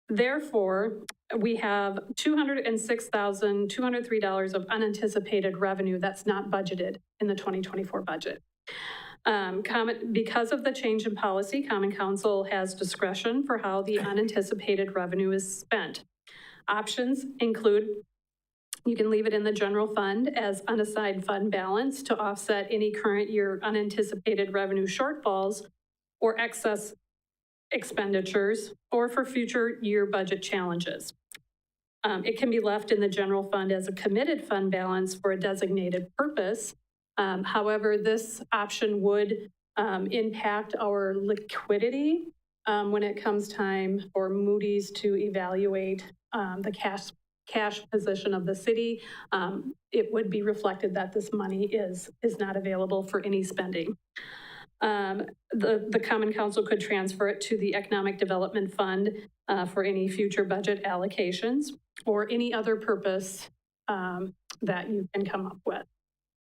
Therefore, we have $206,203 of unanticipated revenue that's not budgeted in the 2024 budget. Because of the change in policy, Common Council has discretion for how the unanticipated revenue is spent. Options include, you can leave it in the general fund as unassigned fund balance to offset any current year unanticipated revenue shortfalls or excess expenditures, or for future year budget challenges. It can be left in the general fund as a committed fund balance for a designated purpose. However, this option would impact our liquidity when it comes time for Moody's to evaluate the cash position of the city. It would be reflected that this money is not available for any spending. The Common Council could transfer it to the Economic Development Fund for any future budget allocations or any other purpose that you can come up with.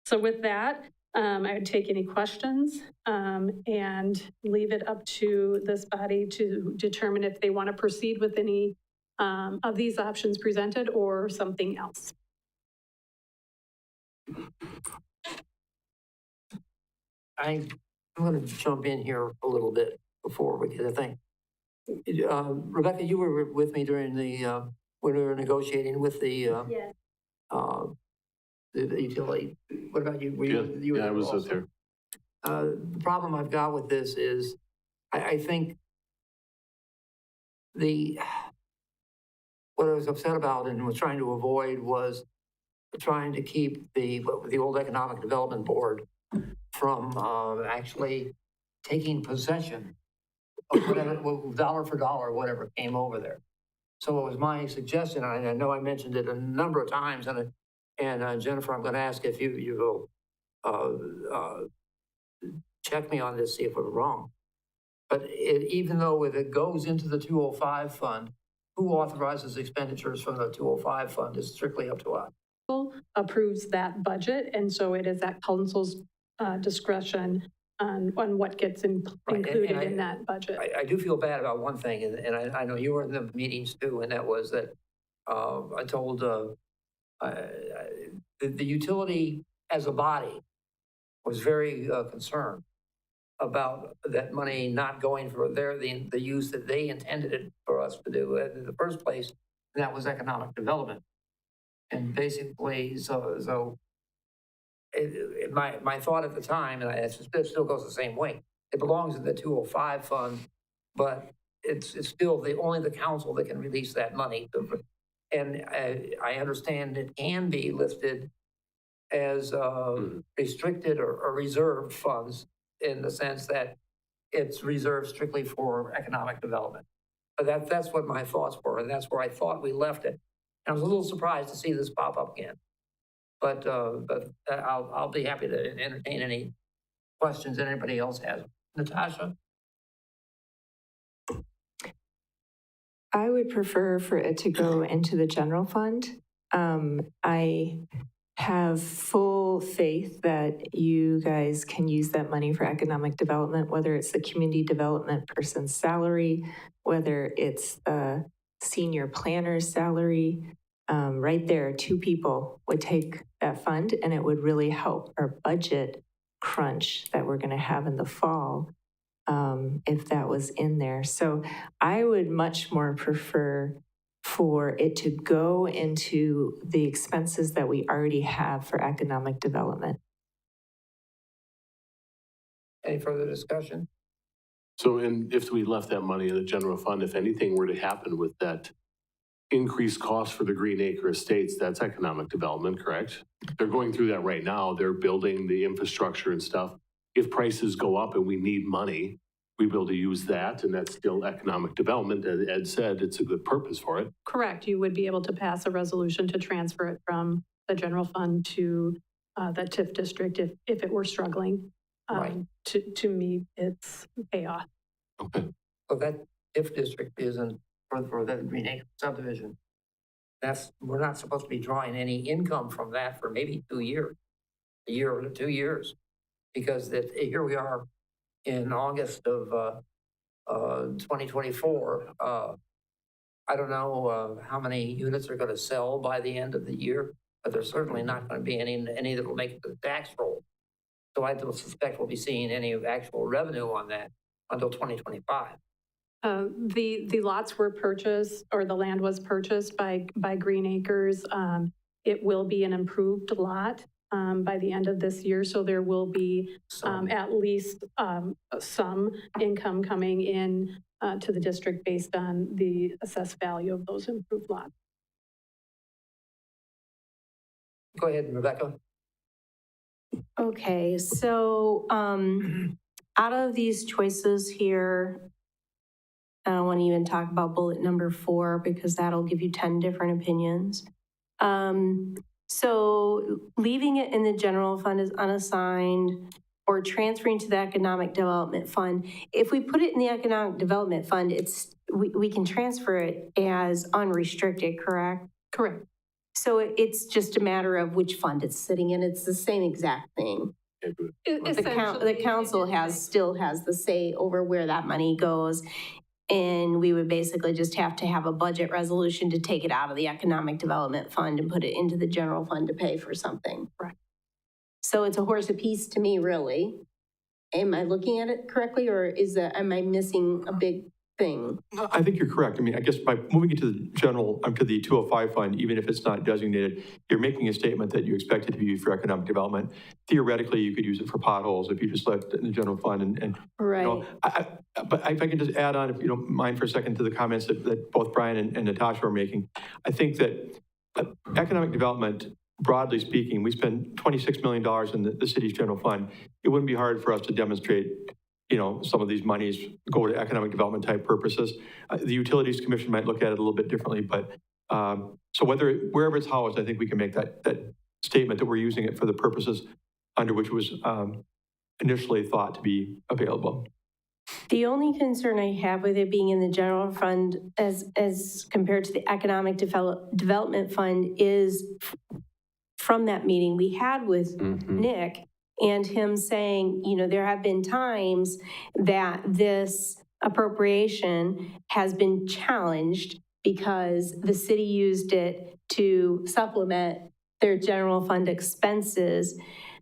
So with that, I would take any questions and leave it up to this body to determine if they want to proceed with any of these options presented or something else. I'm going to jump in here a little bit before we get a thing. Rebecca, you were with me during the, when we were negotiating with the, Yes. the utility. What about you? Were you, you were I was also? there. The problem I've got with this is, I think what I was upset about and was trying to avoid was trying to keep the old Economic Development Board from actually taking possession of whatever, dollar for dollar, whatever came over there. So it was my suggestion, and I know I mentioned it a number of times, and Jennifer, I'm going to ask if you will check me on this, see if we're wrong. But even though if it goes into the 205 fund, who authorizes expenditures from the 205 fund is strictly up to us. Approves that budget, and so it is at council's discretion on what gets included in that budget. I do feel bad about one thing, and I know you were in the meetings too, and that was that I told the utility as a body was very concerned about that money not going for the use that they intended it for us to do in the first place, and that was economic development. And basically, so my thought at the time, and it still goes the same way, it belongs in the 205 fund, but it's still only the council that can release that money. And I understand it can be listed as restricted or reserved funds in the sense that it's reserved strictly for economic development. But that's what my thoughts were, and that's where I thought we left it. And I was a little surprised to see this pop up again. But I'll be happy to entertain any questions that anybody else has. Natasha? I would prefer for it to go into the general fund. I have full faith that you guys can use that money for economic development, whether it's the community development person's salary, whether it's the senior planner's salary. Right there, 2 people would take that fund, and it would really help our budget crunch that we're going to have in the fall if that was in there. So I would much more prefer for it to go into the expenses that we already have for economic development. Any further discussion? So, and if we left that money in the general fund, if anything were to happen with that increased cost for the Green Acre Estates, that's economic development, correct? They're going through that right now. They're building the infrastructure and stuff. If prices go up and we need money, we'd be able to use that, and that's still economic development. As Ed said, it's a good purpose for it. Correct. You would be able to pass a resolution to transfer it from the general fund to the TIF district if it were struggling Right. to meet its payoff. Okay. So that if district isn't for the Green Acre subdivision. We're not supposed to be drawing any income from that for maybe 2 years, a year or 2 years. Because here we are in August of 2024. I don't know how many units are going to sell by the end of the year, but there's certainly not going to be any that will make it to the tax roll. So I don't suspect we'll be seeing any actual revenue on that until 2025. The lots were purchased, or the land was purchased by Green Acres. It will be an improved lot by the end of this year, so there will be at least some income coming in to the district based on the assessed value of those improved lots. Go ahead, Rebecca. Okay, so out of these choices here, I don't want to even talk about bullet number 4 because that'll give you 10 different opinions. So leaving it in the general fund as unassigned or transferring to the economic development fund. If we put it in the economic development fund, we can transfer it as unrestricted, correct? Correct. So it's just a matter of which fund it's sitting in. It's the same exact thing. The council still has the say over where that money goes. And we would basically just have to have a budget resolution to take it out of the economic development fund and put it into the general fund to pay for something. Right. So it's a horse apiece to me, really. Am I looking at it correctly, or am I missing a big thing? I think you're correct. I mean, I guess by moving it to the general, to the 205 fund, even if it's not designated, you're making a statement that you expect it to be used for economic development. Theoretically, you could use it for potholes if you just left it in the general fund. And Right. You know, but if I can just add on, if you don't mind for a second, to the comments that both Brian and Natasha were making. I think that economic development, broadly speaking, we spend $26 million in the city's general fund. It wouldn't be hard for us to demonstrate, some of these monies go to economic development type purposes. The Utilities Commission might look at it a little bit differently, but so wherever it's housed, I think we can make that statement that we're using it for the purposes under which it was initially thought to be available. The only concern I have with it being in the general fund as compared to the economic development fund is from that meeting we had with Nick and him saying, there have been times that this appropriation has been challenged because the city used it to supplement their general fund expenses.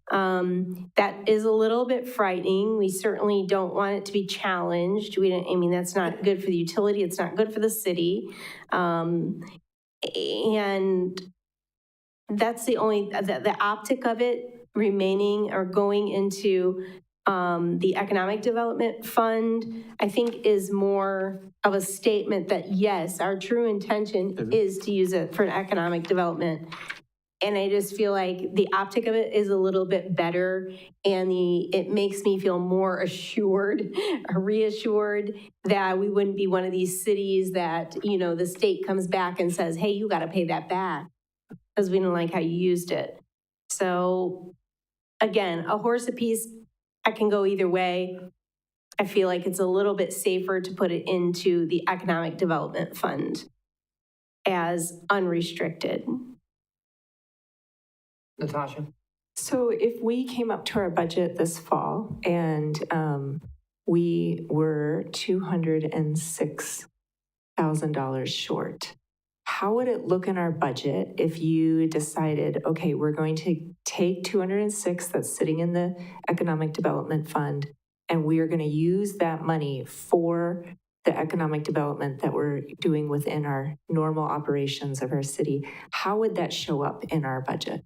That is a little bit frightening. We certainly don't want it to be challenged. That's not good for the utility. It's not good for the city. And that's the optic of it remaining or going into the economic development fund, I think is more of a statement that yes, our true intention is to use it for an economic development. And I just feel like the optic of it is a little bit better, and it makes me feel more reassured that we wouldn't be one of these cities that, the state comes back and says, hey, you got to pay that back because we didn't like how you used it. So again, a horse apiece, I can go either way. I feel like it's a little bit safer to put it into the economic development fund as unrestricted. Natasha? So if we came up to our budget this fall and we were $206,000 short, how would it look in our budget if you decided, okay, we're going to take 206 that's sitting in the economic development fund, and we are going to use that money for the economic development that we're doing within our normal operations of our city? How would that show up in our budget?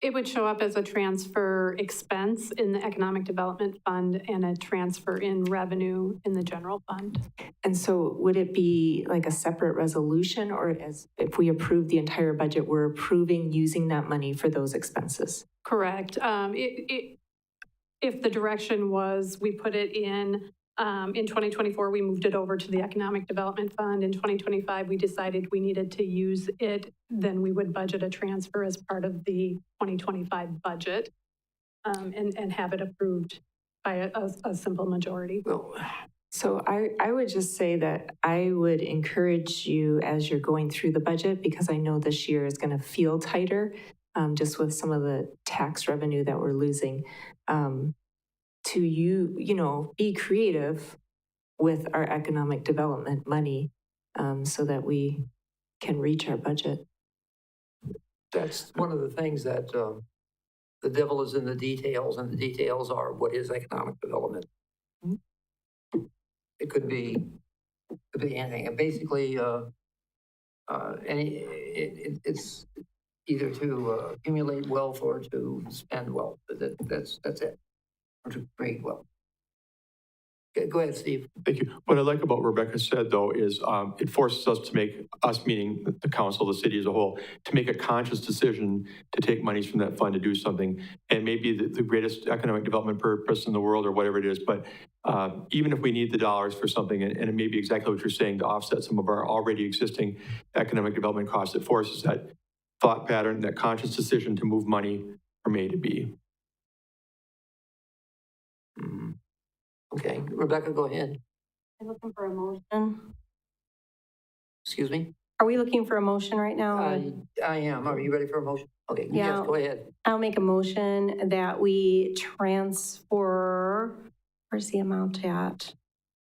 It would show up as a transfer expense in the economic development fund and a transfer in revenue in the general fund. And so would it be like a separate resolution, or as if we approve the entire budget, we're approving using that money for those expenses? Correct. If the direction was we put it in In 2024, we moved it over to the Economic Development Fund. In 2025, we decided we needed to use it. Then we would budget a transfer as part of the 2025 budget and have it approved by a simple majority. Well, So I would just say that I would encourage you as you're going through the budget, because I know this year is going to feel tighter, just with some of the tax revenue that we're losing, to be creative with our economic development money, so that we can reach our budget. that's one of the things that the devil is in the details, and the details are what is economic development. It could be anything. And basically, it's either to accumulate wealth or to spend wealth. That's it. Or to create wealth. Okay, go ahead, Steve. Thank you. What I like about what Rebecca said, though, is it forces us to make, us meaning the council, the city as a whole, to make a conscious decision to take monies from that fund to do something. And maybe the greatest economic development purpose in the world or whatever it is, but even if we need the dollars for something, and it may be exactly what you're saying, to offset some of our already existing economic development costs, it forces that thought pattern, that conscious decision to move money from A to B. Okay, Rebecca, go ahead. I'm looking for a motion. Excuse me? Are we looking for a motion right now? I am. Are you ready for a motion? Okay, Yeah. yes, go ahead. I'll make a motion that we transfer, where's the amount at?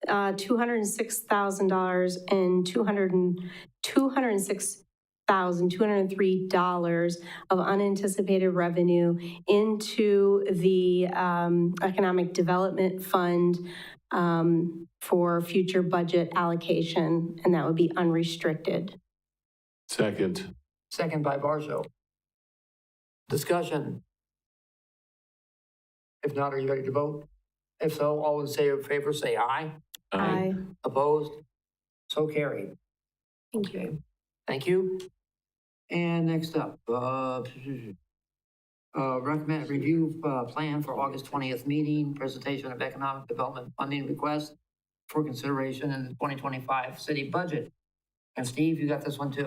$206,000 and $206,203 of unanticipated revenue into the Economic Development Fund for future budget allocation, and that would be unrestricted. Second. Second by Varsho. Discussion. If not, are you ready to vote? If so, all in favor say aye. Aye. Opposed? So carried. Thank you. Okay, thank you. And next up, recommend review plan for August 20th meeting, presentation of economic development funding request for consideration in the 2025 city budget. And Steve, you got this one too.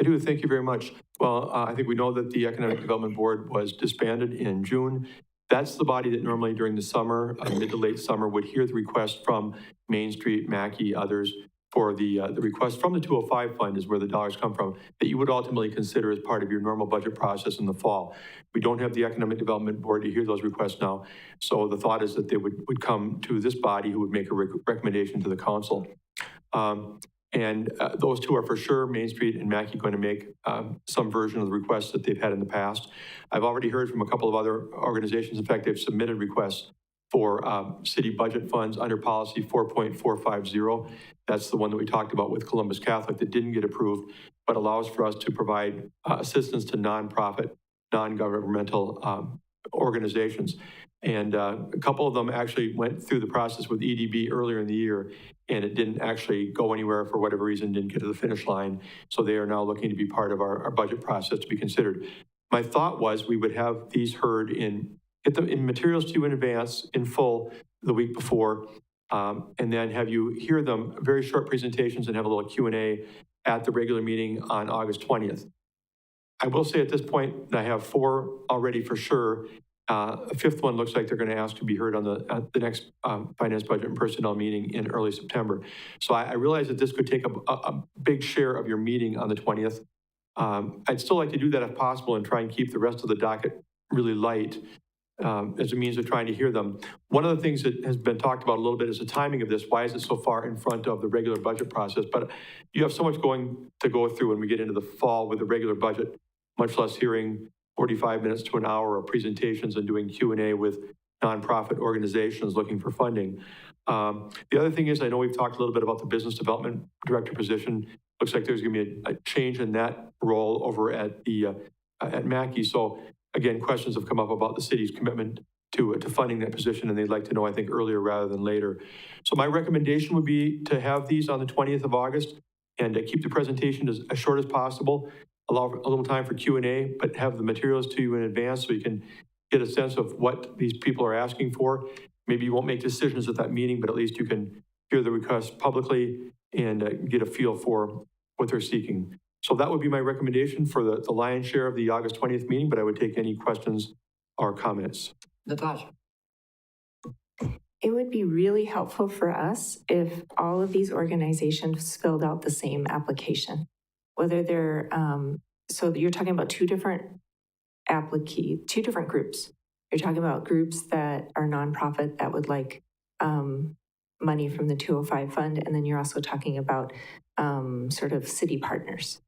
I do, thank you very much. Well, I think we know that the Economic Development Board was disbanded in June. That's the body that normally during the summer, mid to late summer, would hear the request from Main Street, Mackey, others, for the request from the 205 fund is where the dollars come from, that you would ultimately consider as part of your normal budget process in the fall. We don't have the Economic Development Board to hear those requests now. So the thought is that they would come to this body who would make a recommendation to the council. And those two are for sure, Main Street and Mackey, going to make some version of the requests that they've had in the past. I've already heard from a couple of other organizations. In fact, they've submitted requests for city budget funds under policy 4.450. That's the one that we talked about with Columbus Catholic that didn't get approved, but allows for us to provide assistance to nonprofit, non-governmental organizations. And a couple of them actually went through the process with EDB earlier in the year, and it didn't actually go anywhere for whatever reason, didn't get to the finish line. So they are now looking to be part of our budget process to be considered. My thought was we would have these heard get them in materials to you in advance, in full, the week before, and then have you hear them, very short presentations, and have a little Q&A at the regular meeting on August 20th. I will say at this point, I have 4 already for sure. A 5th one looks like they're going to ask to be heard on the next Finance, Budget, and Personnel meeting in early September. So I realize that this could take a big share of your meeting on the 20th. I'd still like to do that if possible and try and keep the rest of the docket really light as a means of trying to hear them. One of the things that has been talked about a little bit is the timing of this. Why is it so far in front of the regular budget process? But you have so much going to go through when we get into the fall with the regular budget, much less hearing 45 minutes to an hour of presentations and doing Q&A with nonprofit organizations looking for funding. The other thing is, I know we've talked a little bit about the business development director position. Looks like there's going to be a change in that role over at Mackey. So again, questions have come up about the city's commitment to funding that position, and they'd like to know, I think, earlier rather than later. So my recommendation would be to have these on the 20th of August and keep the presentation as short as possible. Allow a little time for Q&A, but have the materials to you in advance so you can get a sense of what these people are asking for. maybe you won't make decisions at that meeting, but at least you can hear the request publicly and get a feel for what they're seeking. So that would be my recommendation for the lion's share of the August 20th meeting, but I would take any questions or comments. Natasha? It would be really helpful for us if all of these organizations filled out the same application. Whether they're, so you're talking about two different groups. You're talking about groups that are nonprofit that would like money from the 205 fund, and then you're also talking about sort of city partners.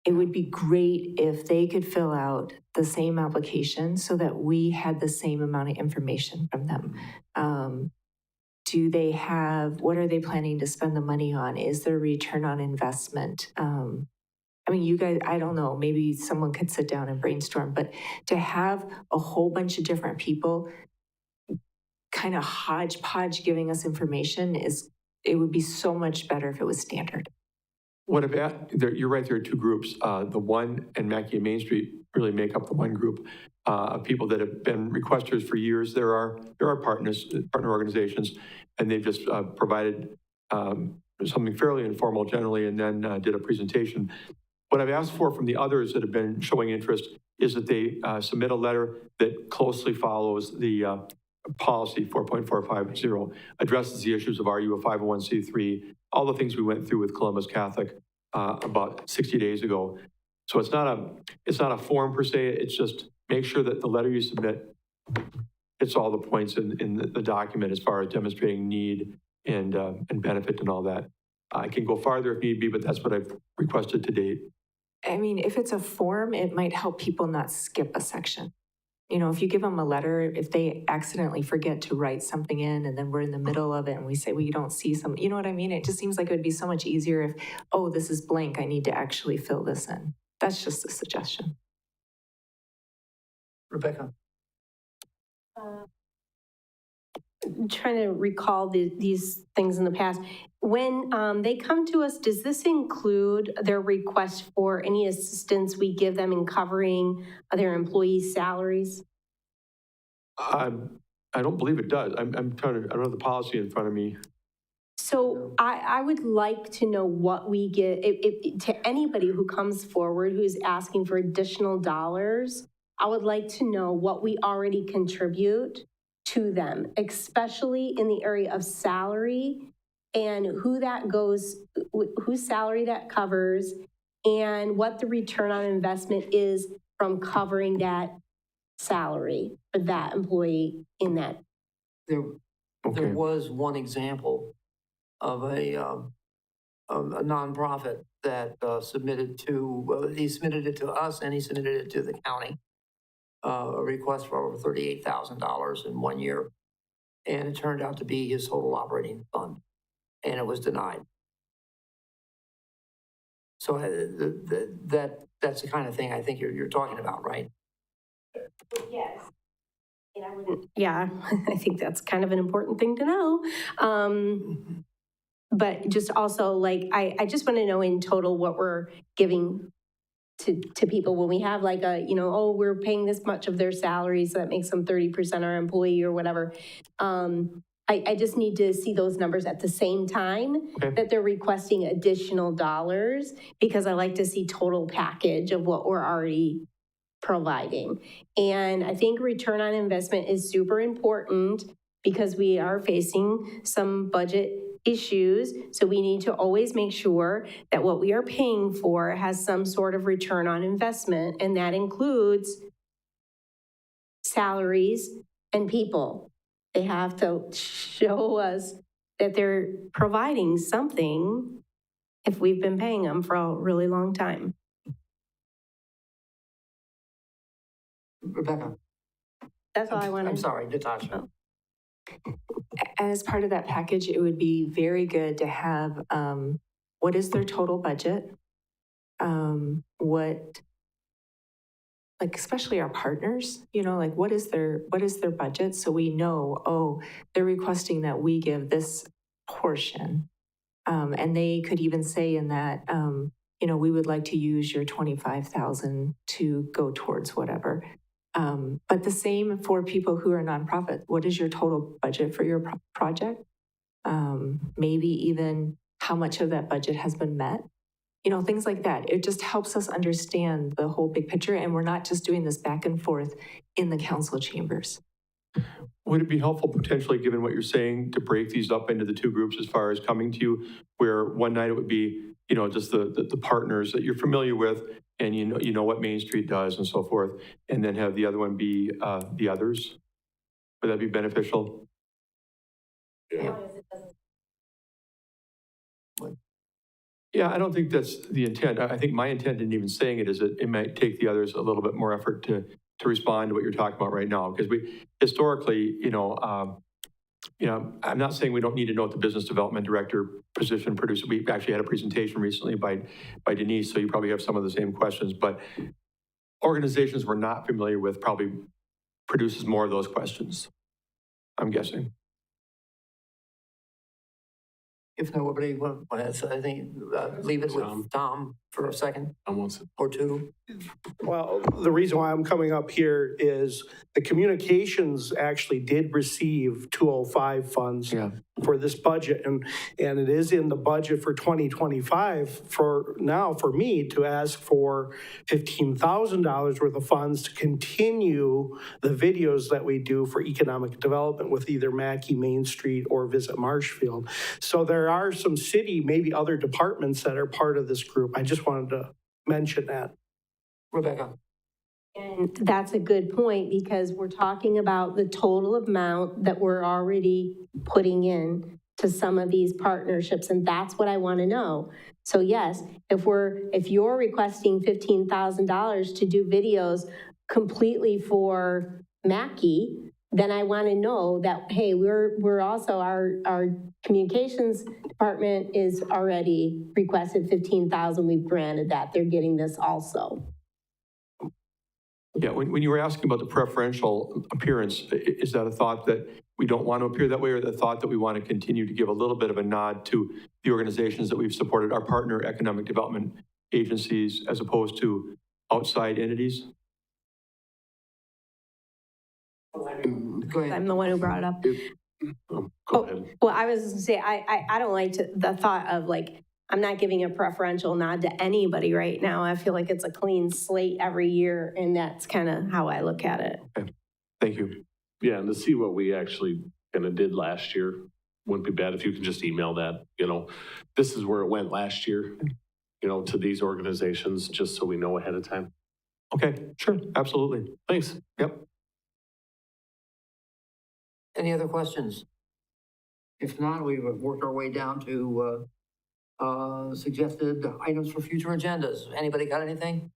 It would be great if they could fill out the same application so that we had the same amount of information from them. Do they have, what are they planning to spend the money on? Is there return on investment? I mean, you guys, I don't know, maybe someone could sit down and brainstorm, but to have a whole bunch of different people kind of hodgepodge giving us information it would be so much better if it was standard. What about, you're right, there are two groups. The one and Mackey and Main Street really make up the one group of people that have been requesters for years. There are partner organizations, and they've just provided something fairly informal generally, and then did a presentation. What I've asked for from the others that have been showing interest is that they submit a letter that closely follows the policy 4.450, addresses the issues of are you a 501c3, all the things we went through with Columbus Catholic about 60 days ago. So it's not a form per se, it's just make sure that the letter you submit hits all the points in the document as far as demonstrating need and benefit and all that. I can go farther if need be, but that's what I've requested to date. I mean, if it's a form, it might help people not skip a section. You know, if you give them a letter, if they accidentally forget to write something in and then we're in the middle of it and we say, well, you don't see some, you know what I mean? It just seems like it would be so much easier if, oh, this is blank, I need to actually fill this in. That's just a suggestion. Rebecca? Trying to recall these things in the past. When they come to us, does this include their request for any assistance we give them in covering their employees' salaries? I don't believe it does. I'm trying to, I don't have the policy in front of me. So I would like to know what we get, to anybody who comes forward who's asking for additional dollars, I would like to know what we already contribute to them, especially in the area of salary and who that goes, whose salary that covers, and what the return on investment is from covering that salary for that employee in that. There Okay. was one example of a nonprofit that submitted to, well, he submitted it to us and he submitted it to the county. A request for over $38,000 in 1 year. And it turned out to be his total operating fund. And it was denied. So that's the kind of thing I think you're talking about, right? Yes. And I wouldn't, yeah, I think that's kind of an important thing to know. But just also, like, I just want to know in total what we're giving to people when we have like a, you know, oh, we're paying this much of their salaries, so that makes them 30% our employee or whatever. I just need to see those numbers at the same time that they're requesting additional dollars, because I like to see total package of what we're already providing. And I think return on investment is super important because we are facing some budget issues. So we need to always make sure that what we are paying for has some sort of return on investment. And that includes salaries and people. They have to show us that they're providing something if we've been paying them for a really long time. Rebecca? That's all I wanted. I'm sorry, Natasha. As part of that package, it would be very good to have, what is their total budget? What, like, especially our partners, you know, like what is their budget? So we know, oh, they're requesting that we give this portion. And they could even say in that, you know, we would like to use your 25,000 to go towards whatever. But the same for people who are nonprofit. What is your total budget for your project? Maybe even how much of that budget has been met? You know, things like that. It just helps us understand the whole big picture, and we're not just doing this back and forth in the council chambers. Would it be helpful potentially, given what you're saying, to break these up into the two groups as far as coming to you, where one night it would be, you know, just the partners that you're familiar with, and you know what Main Street does and so forth, and then have the other one be the others? Would that be beneficial? Yeah, I don't think that's the intent. I think my intent in even saying it is that it might take the others a little bit more effort to respond to what you're talking about right now. Because we historically, I'm not saying we don't need to know what the business development director position producer. We actually had a presentation recently by Denise, so you probably have some of the same questions. But organizations we're not familiar with probably produces more of those questions, I'm guessing. If nobody wants, I think, leave it with Tom for a second or two. Well, the reason why I'm coming up here is the communications actually did receive 205 funds for this budget. And it is in the budget for 2025 for me to ask for $15,000 worth of funds to continue the videos that we do for economic development with either Mackey, Main Street, or Visit Marshfield. So there are some city, maybe other departments that are part of this group. I just wanted to mention that. Rebecca. And that's a good point, because we're talking about the total amount that we're already putting in to some of these partnerships, and that's what I want to know. So yes, if you're requesting $15,000 to do videos completely for Mackey, then I want to know that, hey, we're also, our communications department is already requested 15,000. We've granted that. They're getting this also. Yeah, when you were asking about the preferential appearance, is that a thought that we don't want to appear that way, or the thought that we want to continue to give a little bit of a nod to the organizations that we've supported, our partner economic development agencies, as opposed to outside entities? Go ahead. I'm the one who brought it up. Go ahead. Well, I was going to say, I don't like the thought of like, I'm not giving a preferential nod to anybody right now. I feel like it's a clean slate every year, and that's kind of how I look at it. Okay. Thank you. Yeah, and to see what we actually kind of did last year, wouldn't be bad if you can just email that, this is where it went last year, to these organizations, just so we know ahead of time. Okay, sure, absolutely. Thanks. Yep. Any other questions? If not, we've worked our way down to suggested items for future agendas. Anybody got anything?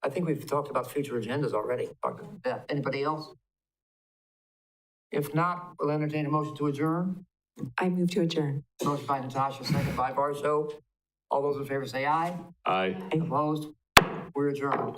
I think we've talked about future agendas already. Yeah. Anybody else? If not, we'll entertain a motion to adjourn. I move to adjourn. Motion by Natasha, second by Barso. All those in favor say aye. Aye. Opposed? We're adjourned.